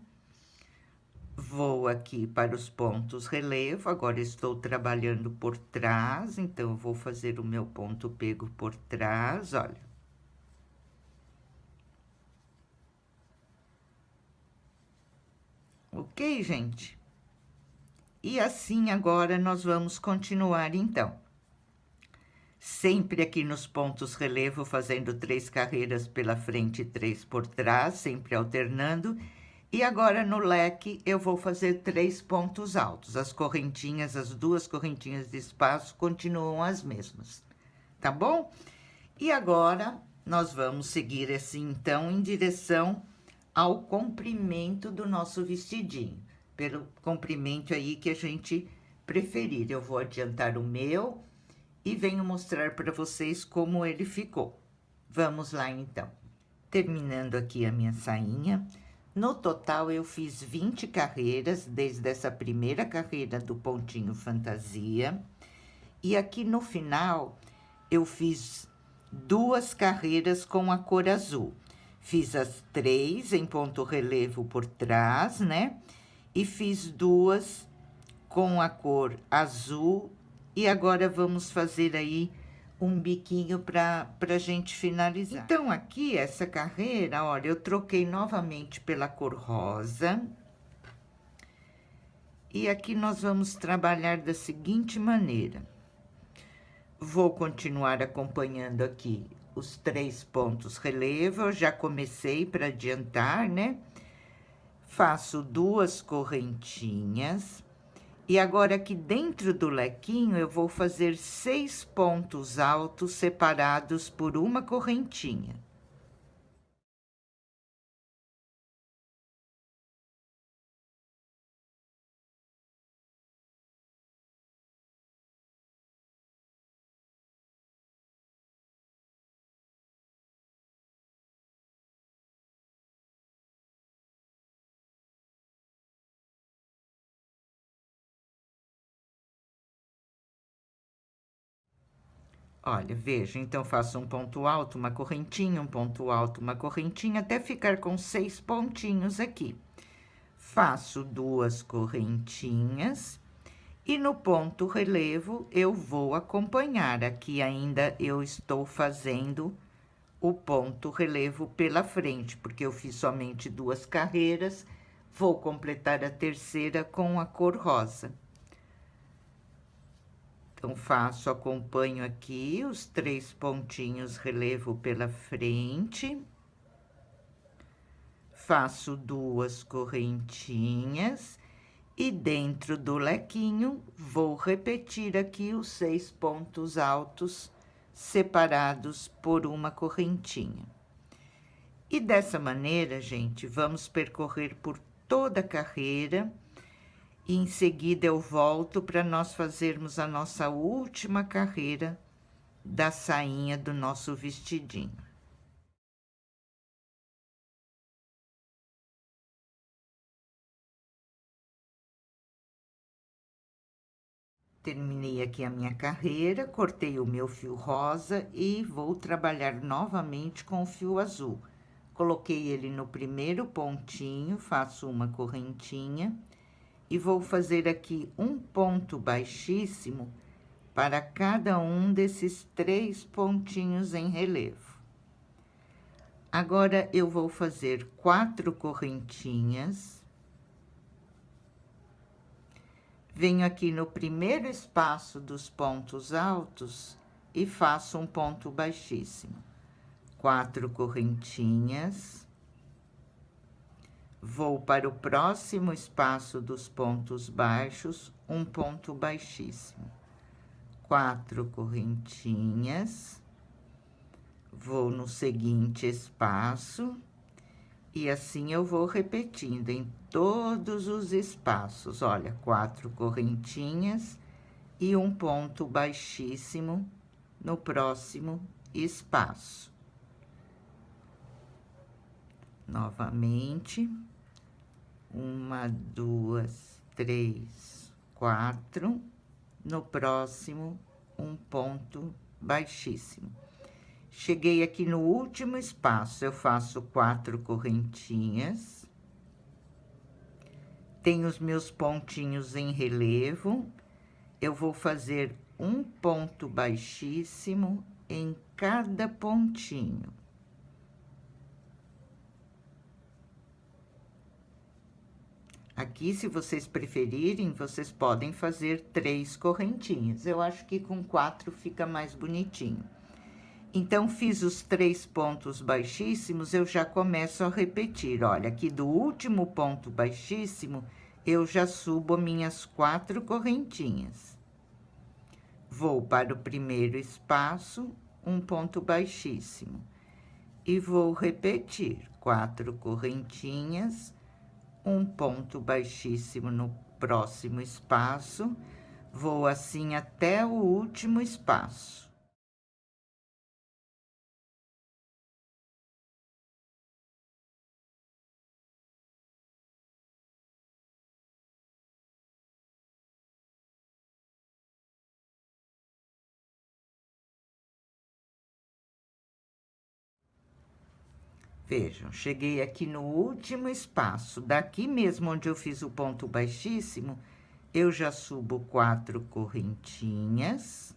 Vou aqui para os pontos relevo, agora estou trabalhando por trás, então eu vou fazer o meu ponto pego por trás, olha. Ok, gente? E assim agora nós vamos continuar, então. Sempre aqui nos pontos relevo, fazendo 3 carreiras pela frente e 3 por trás, sempre alternando. E agora, no leque, eu vou fazer 3 pontos altos. As correntinhas, as 2 correntinhas de espaço continuam as mesmas, tá bom? E agora, nós vamos seguir assim, então, em direção ao comprimento do nosso vestidinho. Pelo comprimento aí que a gente preferir. Eu vou adiantar o meu e venho mostrar para vocês como ele ficou. Vamos lá, então. Terminando aqui a minha sainha. No total, eu fiz 20 carreiras, desde essa primeira carreira do pontinho fantasia. E aqui no final, eu fiz 2 carreiras com a cor azul. Fiz as 3 em ponto relevo por trás, né? E fiz 2 com a cor azul. E agora, vamos fazer aí um biquinho pra gente finalizar. Então, aqui, essa carreira, olha, eu troquei novamente pela cor rosa. E aqui nós vamos trabalhar da seguinte maneira. Vou continuar acompanhando aqui os 3 pontos relevo, eu já comecei para adiantar, né? Faço 2 correntinhas. E agora, aqui dentro do lequinho, eu vou fazer 6 pontos altos separados por uma correntinha. Olha, veja, então, faço um ponto alto, uma correntinha, um ponto alto, uma correntinha, até ficar com 6 pontinhos aqui. Faço 2 correntinhas e no ponto relevo eu vou acompanhar. Aqui ainda eu estou fazendo o ponto relevo pela frente, porque eu fiz somente 2 carreiras, vou completar a terceira com a cor rosa. Então, acompanho aqui os 3 pontinhos relevo pela frente. Faço 2 correntinhas e dentro do lequinho vou repetir aqui os 6 pontos altos separados por uma correntinha. E dessa maneira, gente, vamos percorrer por toda a carreira. E em seguida eu volto para nós fazermos a nossa última carreira da sainha do nosso vestidinho. Terminei aqui a minha carreira, cortei o meu fio rosa e vou trabalhar novamente com o fio azul. Coloquei ele no primeiro pontinho, faço uma correntinha. E vou fazer aqui um ponto baixíssimo para cada um desses 3 pontinhos em relevo. Agora, eu vou fazer 4 correntinhas. Venho aqui no primeiro espaço dos pontos altos e faço um ponto baixíssimo. 4 correntinhas. Vou para o próximo espaço dos pontos baixos, um ponto baixíssimo. 4 correntinhas. Vou no seguinte espaço, e assim eu vou repetindo em todos os espaços. Olha, 4 correntinhas e um ponto baixíssimo no próximo espaço. Novamente. 1, 2, 3, 4. No próximo, um ponto baixíssimo. Cheguei aqui no último espaço, eu faço 4 correntinhas. Tenho os meus pontinhos em relevo. Eu vou fazer um ponto baixíssimo em cada pontinho. Aqui, se vocês preferirem, vocês podem fazer 3 correntinhas. Eu acho que com 4 fica mais bonitinho. Então, fiz os 3 pontos baixíssimos, eu já começo a repetir. Olha, aqui do último ponto baixíssimo, eu já subo minhas 4 correntinhas. Vou para o primeiro espaço, um ponto baixíssimo. E vou repetir 4 correntinhas, um ponto baixíssimo no próximo espaço. Vou assim até o último espaço. Vejam, cheguei aqui no último espaço. Daqui mesmo onde eu fiz o ponto baixíssimo, eu já subo 4 correntinhas.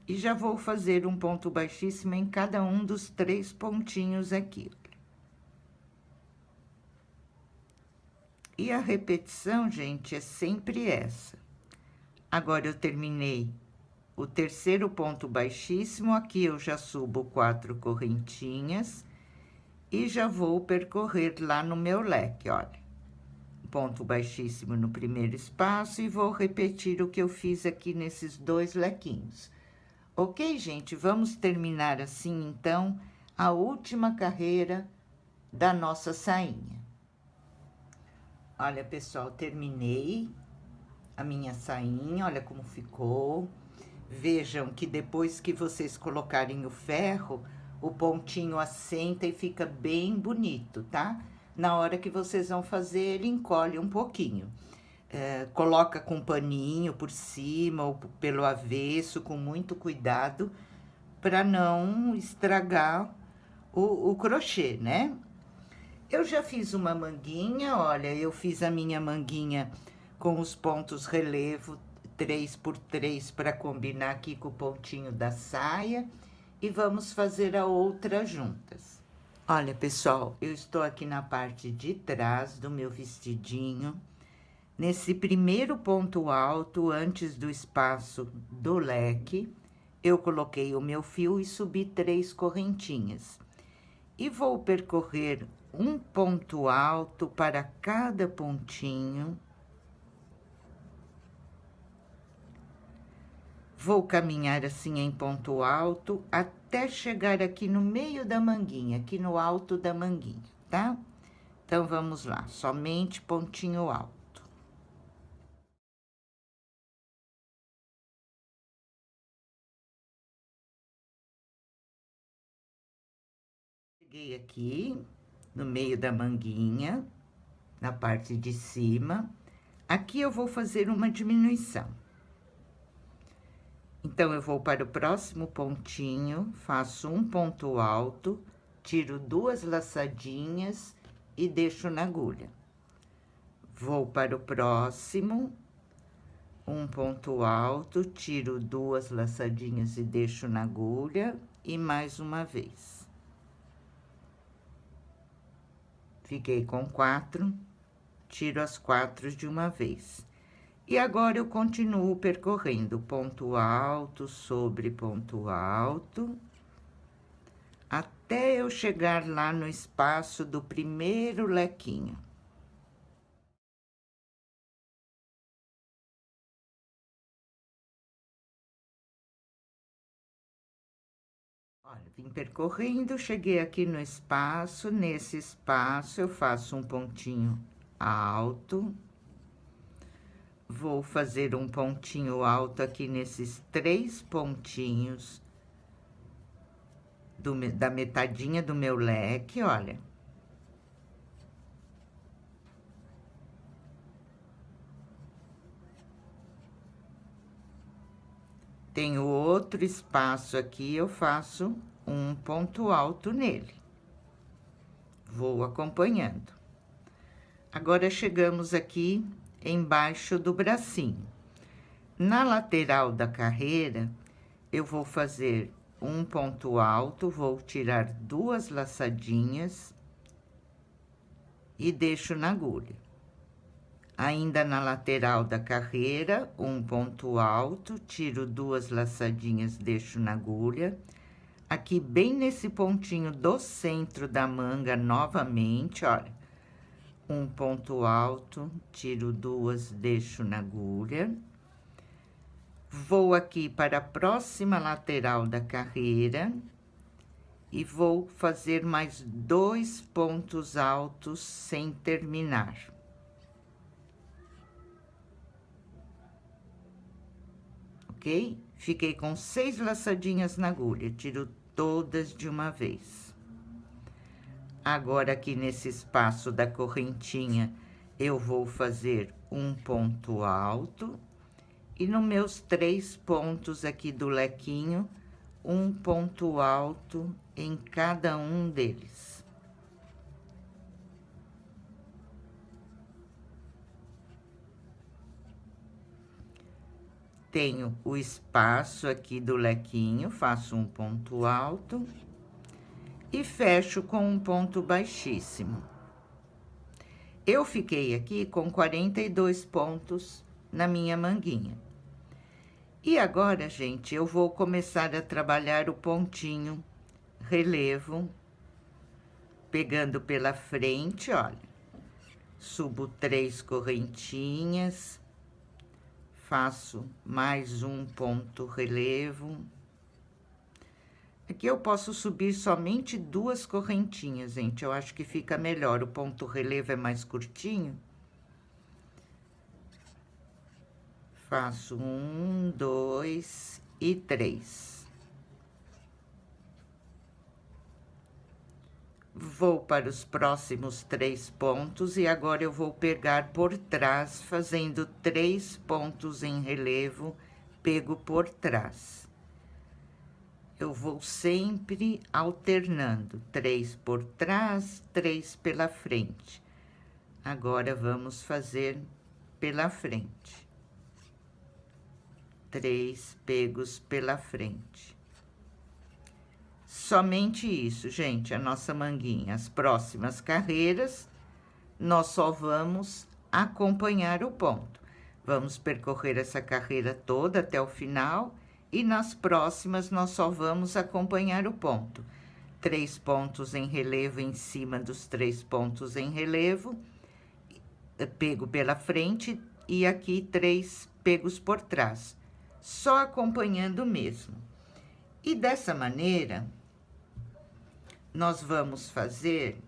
E já vou fazer um ponto baixíssimo em cada um dos 3 pontinhos aqui. E a repetição, gente, é sempre essa. Agora, eu terminei o terceiro ponto baixíssimo, aqui eu já subo 4 correntinhas. E já vou percorrer lá no meu leque, olha. Ponto baixíssimo no primeiro espaço e vou repetir o que eu fiz aqui nesses 2 lequinhos. Ok, gente? Vamos terminar assim, então, a última carreira da nossa sainha. Olha, pessoal, terminei a minha sainha, olha como ficou. Vejam que depois que vocês colocarem o ferro, o pontinho assenta e fica bem bonito, tá? Na hora que vocês vão fazer, ele encolhe um pouquinho. Coloca com paninho por cima ou pelo avesso, com muito cuidado, para não estragar o crochê, né? Eu já fiz uma manguinha, olha, eu fiz a minha manguinha com os pontos relevo 3 por 3 para combinar aqui com o pontinho da saia. E vamos fazer a outra juntas. Olha, pessoal, eu estou aqui na parte de trás do meu vestidinho. Nesse primeiro ponto alto, antes do espaço do leque, eu coloquei o meu fio e subi 3 correntinhas. E vou percorrer um ponto alto para cada pontinho. Vou caminhar assim em ponto alto até chegar aqui no meio da manguinha, aqui no alto da manguinha, tá? Então, vamos lá, somente pontinho alto. Cheguei aqui no meio da manguinha, na parte de cima. Aqui eu vou fazer uma diminuição. Então, eu vou para o próximo pontinho, faço um ponto alto, tiro 2 laçadinhas e deixo na agulha. Vou para o próximo, um ponto alto, tiro 2 laçadinhas e deixo na agulha, e mais uma vez. Fiquei com 4, tiro as 4 de uma vez. E agora, eu continuo percorrendo ponto alto sobre ponto alto, até eu chegar lá no espaço do primeiro lequinho. Olha, vim percorrendo, cheguei aqui no espaço, nesse espaço eu faço um pontinho alto. Vou fazer um pontinho alto aqui nesses 3 pontinhos da metadinha do meu leque, olha. Tenho outro espaço aqui, eu faço um ponto alto nele. Vou acompanhando. Agora, chegamos aqui embaixo do bracinho. Na lateral da carreira, eu vou fazer um ponto alto, vou tirar 2 laçadinhas e deixo na agulha. Ainda na lateral da carreira, um ponto alto, tiro 2 laçadinhas, deixo na agulha. aqui bem nesse pontinho do centro da manga novamente, olha. Um ponto alto, tiro 2, deixo na agulha. Vou aqui para a próxima lateral da carreira e vou fazer mais 2 pontos altos sem terminar. Ok? Fiquei com 6 laçadinhas na agulha, tiro todas de uma vez. Agora, aqui nesse espaço da correntinha, eu vou fazer um ponto alto. E nos meus 3 pontos aqui do lequinho, um ponto alto em cada um deles. Tenho o espaço aqui do lequinho, faço um ponto alto e fecho com um ponto baixíssimo. Eu fiquei aqui com 42 pontos na minha manguinha. E agora, gente, eu vou começar a trabalhar o pontinho relevo, pegando pela frente, olha. Subo 3 correntinhas, faço mais um ponto relevo. Aqui eu posso subir somente 2 correntinhas, gente, eu acho que fica melhor, o ponto relevo é mais curtinho. Faço 1, 2 e 3. Vou para os próximos 3 pontos e agora eu vou pegar por trás, fazendo 3 pontos em relevo, pego por trás. Eu vou sempre alternando, 3 por trás, 3 pela frente. Agora, vamos fazer pela frente. 3 pegos pela frente. Somente isso, gente, a nossa manguinha. As próximas carreiras, nós só vamos acompanhar o ponto. Vamos percorrer essa carreira toda até o final e nas próximas nós só vamos acompanhar o ponto. 3 pontos em relevo em cima dos 3 pontos em relevo, pego pela frente e aqui 3 pegos por trás. Só acompanhando mesmo. E dessa maneira, nós vamos fazer,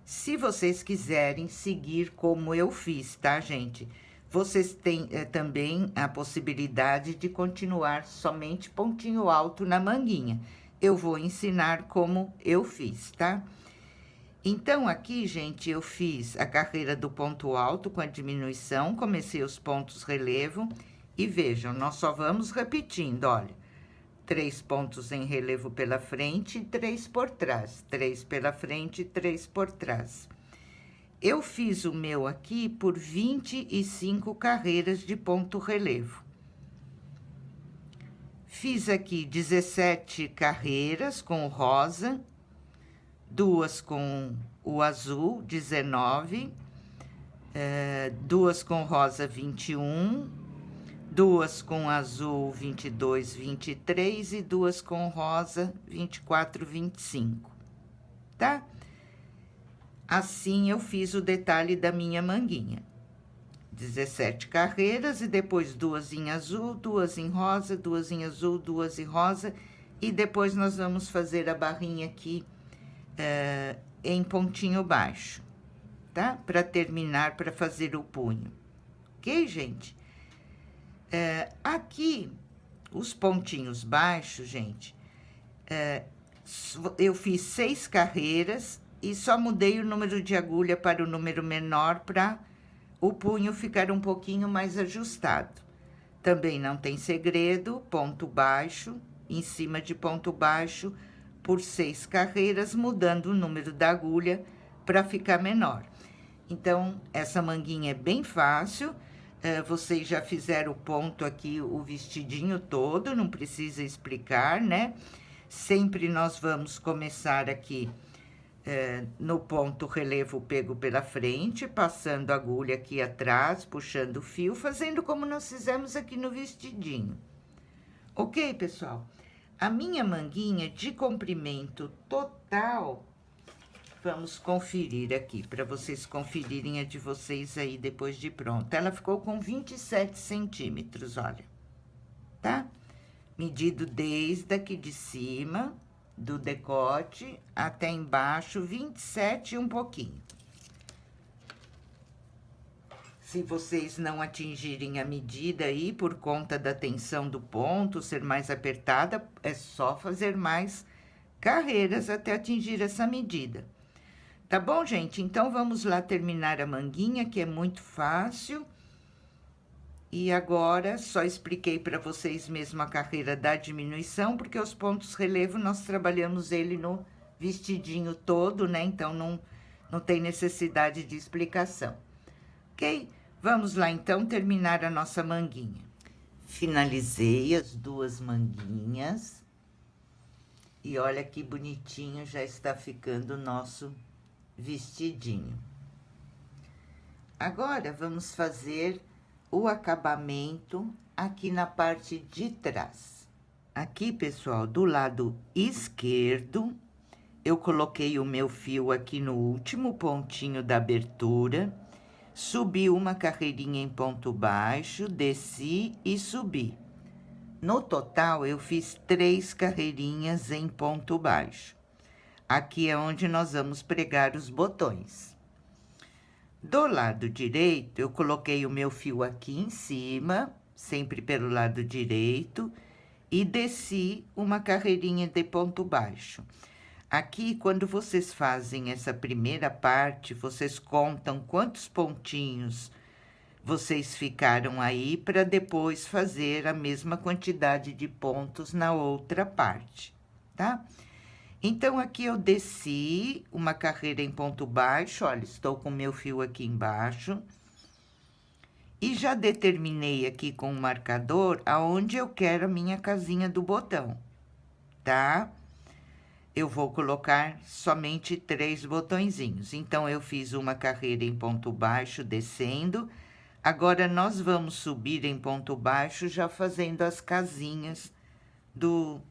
se vocês quiserem seguir como eu fiz, tá, gente? Vocês têm também a possibilidade de continuar somente pontinho alto na manguinha. Eu vou ensinar como eu fiz, tá? Então, aqui, gente, eu fiz a carreira do ponto alto com a diminuição, comecei os pontos relevo. E vejam, nós só vamos repetindo, olha, 3 pontos em relevo pela frente e 3 por trás. 3 pela frente e 3 por trás. Eu fiz o meu aqui por 25 carreiras de ponto relevo. Fiz aqui 17 carreiras com o rosa, 2 com o azul, 19, 2 com rosa, 21, 2 com azul, 22, 23 e 2 com rosa, 24, 25, tá? Assim, eu fiz o detalhe da minha manguinha. 17 carreiras e depois 2 em azul, 2 em rosa, 2 em azul, 2 em rosa. E depois nós vamos fazer a barrinha aqui em pontinho baixo, tá? Para terminar, para fazer o punho. Ok, gente? Aqui, os pontinhos baixos, gente, eu fiz 6 carreiras e só mudei o número de agulha para o número menor para o punho ficar um pouquinho mais ajustado. Também não tem segredo, ponto baixo, em cima de ponto baixo, por 6 carreiras, mudando o número da agulha para ficar menor. Então, essa manguinha é bem fácil. Vocês já fizeram o ponto aqui, o vestidinho todo, não precisa explicar, né? Sempre nós vamos começar aqui no ponto relevo pego pela frente, passando a agulha aqui atrás, puxando o fio, fazendo como nós fizemos aqui no vestidinho. Ok, pessoal? A minha manguinha de comprimento total, vamos conferir aqui, para vocês conferirem a de vocês aí depois de pronta. Ela ficou com 27 centímetros, olha, tá? Medido desde aqui de cima, do decote, até embaixo, 27 e um pouquinho. Se vocês não atingirem a medida aí, por conta da tensão do ponto ser mais apertada, é só fazer mais carreiras até atingir essa medida. Tá bom, gente? Então, vamos lá terminar a manguinha, que é muito fácil. E agora, só expliquei para vocês mesmo a carreira da diminuição, porque os pontos relevo nós trabalhamos ele no vestidinho todo, né? Então, não tem necessidade de explicação. Ok? Vamos lá, então, terminar a nossa manguinha. Finalizei as duas manguinhas. E olha que bonitinho já está ficando o nosso vestidinho. Agora, vamos fazer o acabamento aqui na parte de trás. Aqui, pessoal, do lado esquerdo, eu coloquei o meu fio aqui no último pontinho da abertura, subi uma carreirinha em ponto baixo, desci e subi. No total, eu fiz 3 carreirinhas em ponto baixo. Aqui é onde nós vamos pregar os botões. Do lado direito, eu coloquei o meu fio aqui em cima, sempre pelo lado direito, e desci uma carreirinha de ponto baixo. Aqui, quando vocês fazem essa primeira parte, vocês contam quantos pontinhos vocês ficaram aí, para depois fazer a mesma quantidade de pontos na outra parte, tá? Então, aqui eu desci uma carreira em ponto baixo, olha, estou com meu fio aqui embaixo. E já determinei aqui com o marcador aonde eu quero a minha casinha do botão, tá? Eu vou colocar somente 3 botõezinhos. Então, eu fiz uma carreira em ponto baixo, descendo. Agora, nós vamos subir em ponto baixo, já fazendo as casinhas do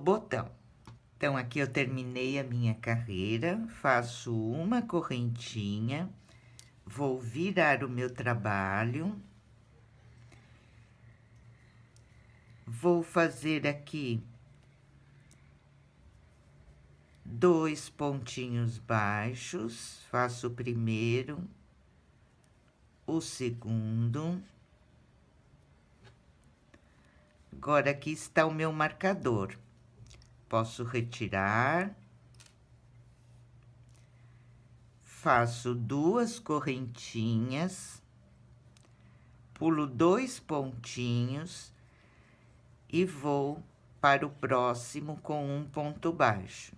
botão. Então, aqui eu terminei a minha carreira, faço uma correntinha, vou virar o meu trabalho. Vou fazer aqui 2 pontinhos baixos, faço o primeiro, o segundo. Agora, aqui está o meu marcador. Posso retirar. Faço 2 correntinhas, pulo 2 pontinhos e vou para o próximo com um ponto baixo.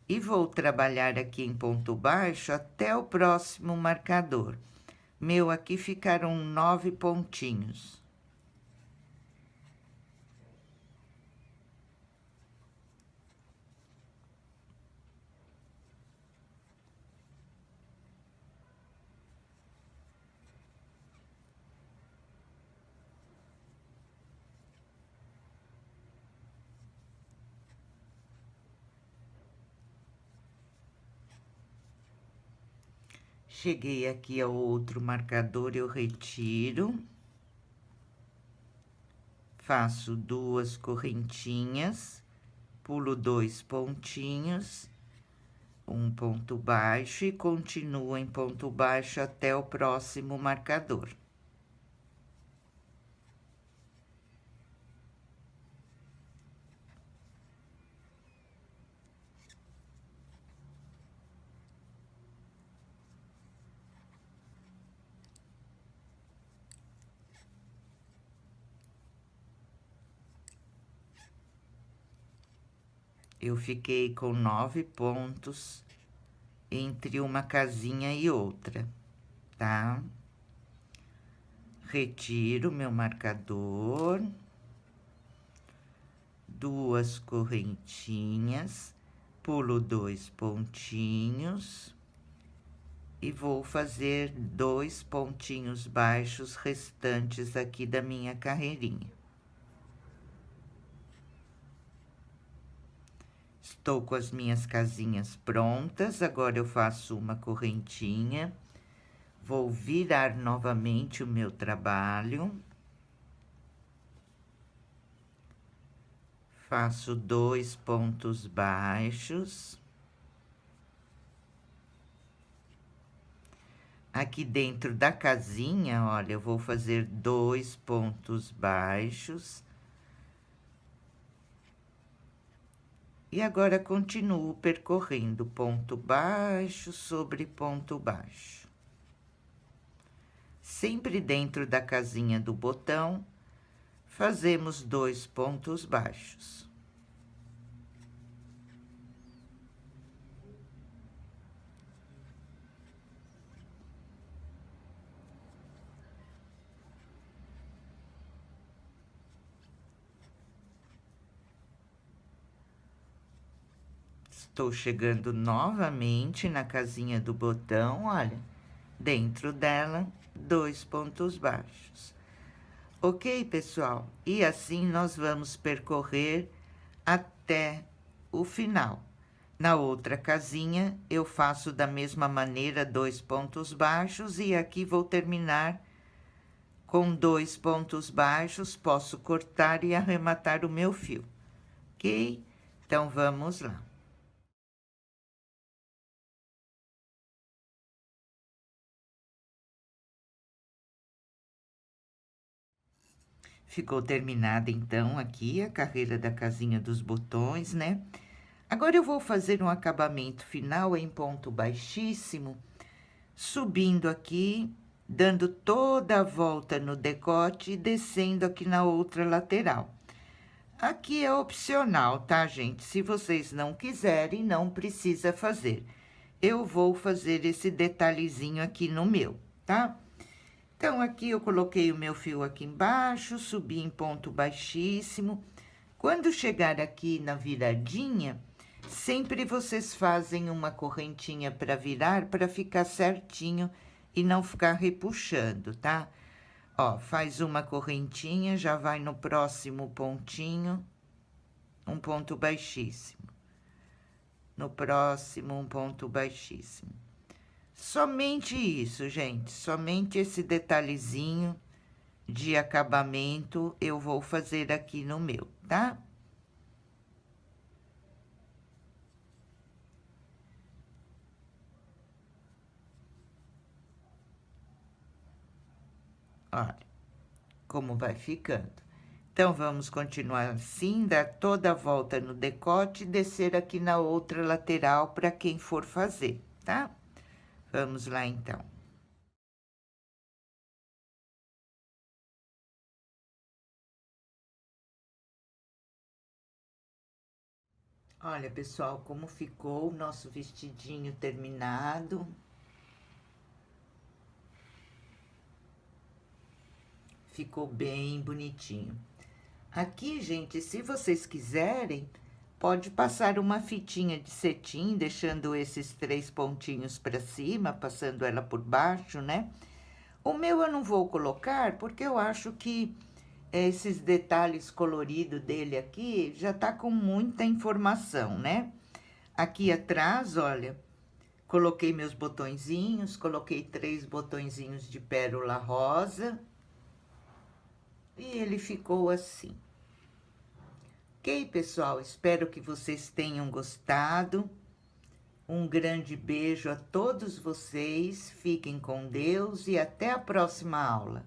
E vou trabalhar aqui em ponto baixo até o próximo marcador. Meu, aqui ficaram 9 pontinhos. Cheguei aqui ao outro marcador, eu retiro. Faço 2 correntinhas, pulo 2 pontinhos, um ponto baixo e continuo em ponto baixo até o próximo marcador. Eu fiquei com 9 pontos entre uma casinha e outra, tá? Retiro meu marcador, 2 correntinhas, pulo 2 pontinhos e vou fazer 2 pontinhos baixos restantes aqui da minha carreirinha. Tô com as minhas casinhas prontas, agora eu faço uma correntinha. Vou virar novamente o meu trabalho. Faço 2 pontos baixos. Aqui dentro da casinha, olha, eu vou fazer 2 pontos baixos. E agora continuo percorrendo ponto baixo sobre ponto baixo. Sempre dentro da casinha do botão, fazemos 2 pontos baixos. Estou chegando novamente na casinha do botão, olha, dentro dela, 2 pontos baixos. Ok, pessoal? E assim nós vamos percorrer até o final. Na outra casinha, eu faço da mesma maneira 2 pontos baixos e aqui vou terminar com 2 pontos baixos, posso cortar e arrematar o meu fio, ok? Então, vamos lá. Ficou terminada, então, aqui a carreira da casinha dos botões, né? Agora, eu vou fazer um acabamento final em ponto baixíssimo, subindo aqui, dando toda a volta no decote e descendo aqui na outra lateral. Aqui é opcional, tá, gente? Se vocês não quiserem, não precisa fazer. Eu vou fazer esse detalhezinho aqui no meu, tá? Então, aqui eu coloquei o meu fio aqui embaixo, subi em ponto baixíssimo. Quando chegar aqui na viradinha, sempre vocês fazem uma correntinha para virar, para ficar certinho e não ficar repuxando, tá? Ó, faz uma correntinha, já vai no próximo pontinho, um ponto baixíssimo. No próximo, um ponto baixíssimo. Somente isso, gente, somente esse detalhezinho de acabamento eu vou fazer aqui no meu, tá? Olha como vai ficando. Então, vamos continuar assim, dar toda a volta no decote e descer aqui na outra lateral para quem for fazer, tá? Vamos lá, então. Olha, pessoal, como ficou o nosso vestidinho terminado. Ficou bem bonitinho. Aqui, gente, se vocês quiserem, pode passar uma fitinha de cetim, deixando esses 3 pontinhos para cima, passando ela por baixo, né? O meu eu não vou colocar, porque eu acho que esses detalhes coloridos dele aqui já tá com muita informação, né? Aqui atrás, olha, coloquei meus botõezinhos, coloquei 3 botõezinhos de pérola rosa. E ele ficou assim. Ok, pessoal? Espero que vocês tenham gostado. Um grande beijo a todos vocês. Fiquem com Deus e até a próxima aula.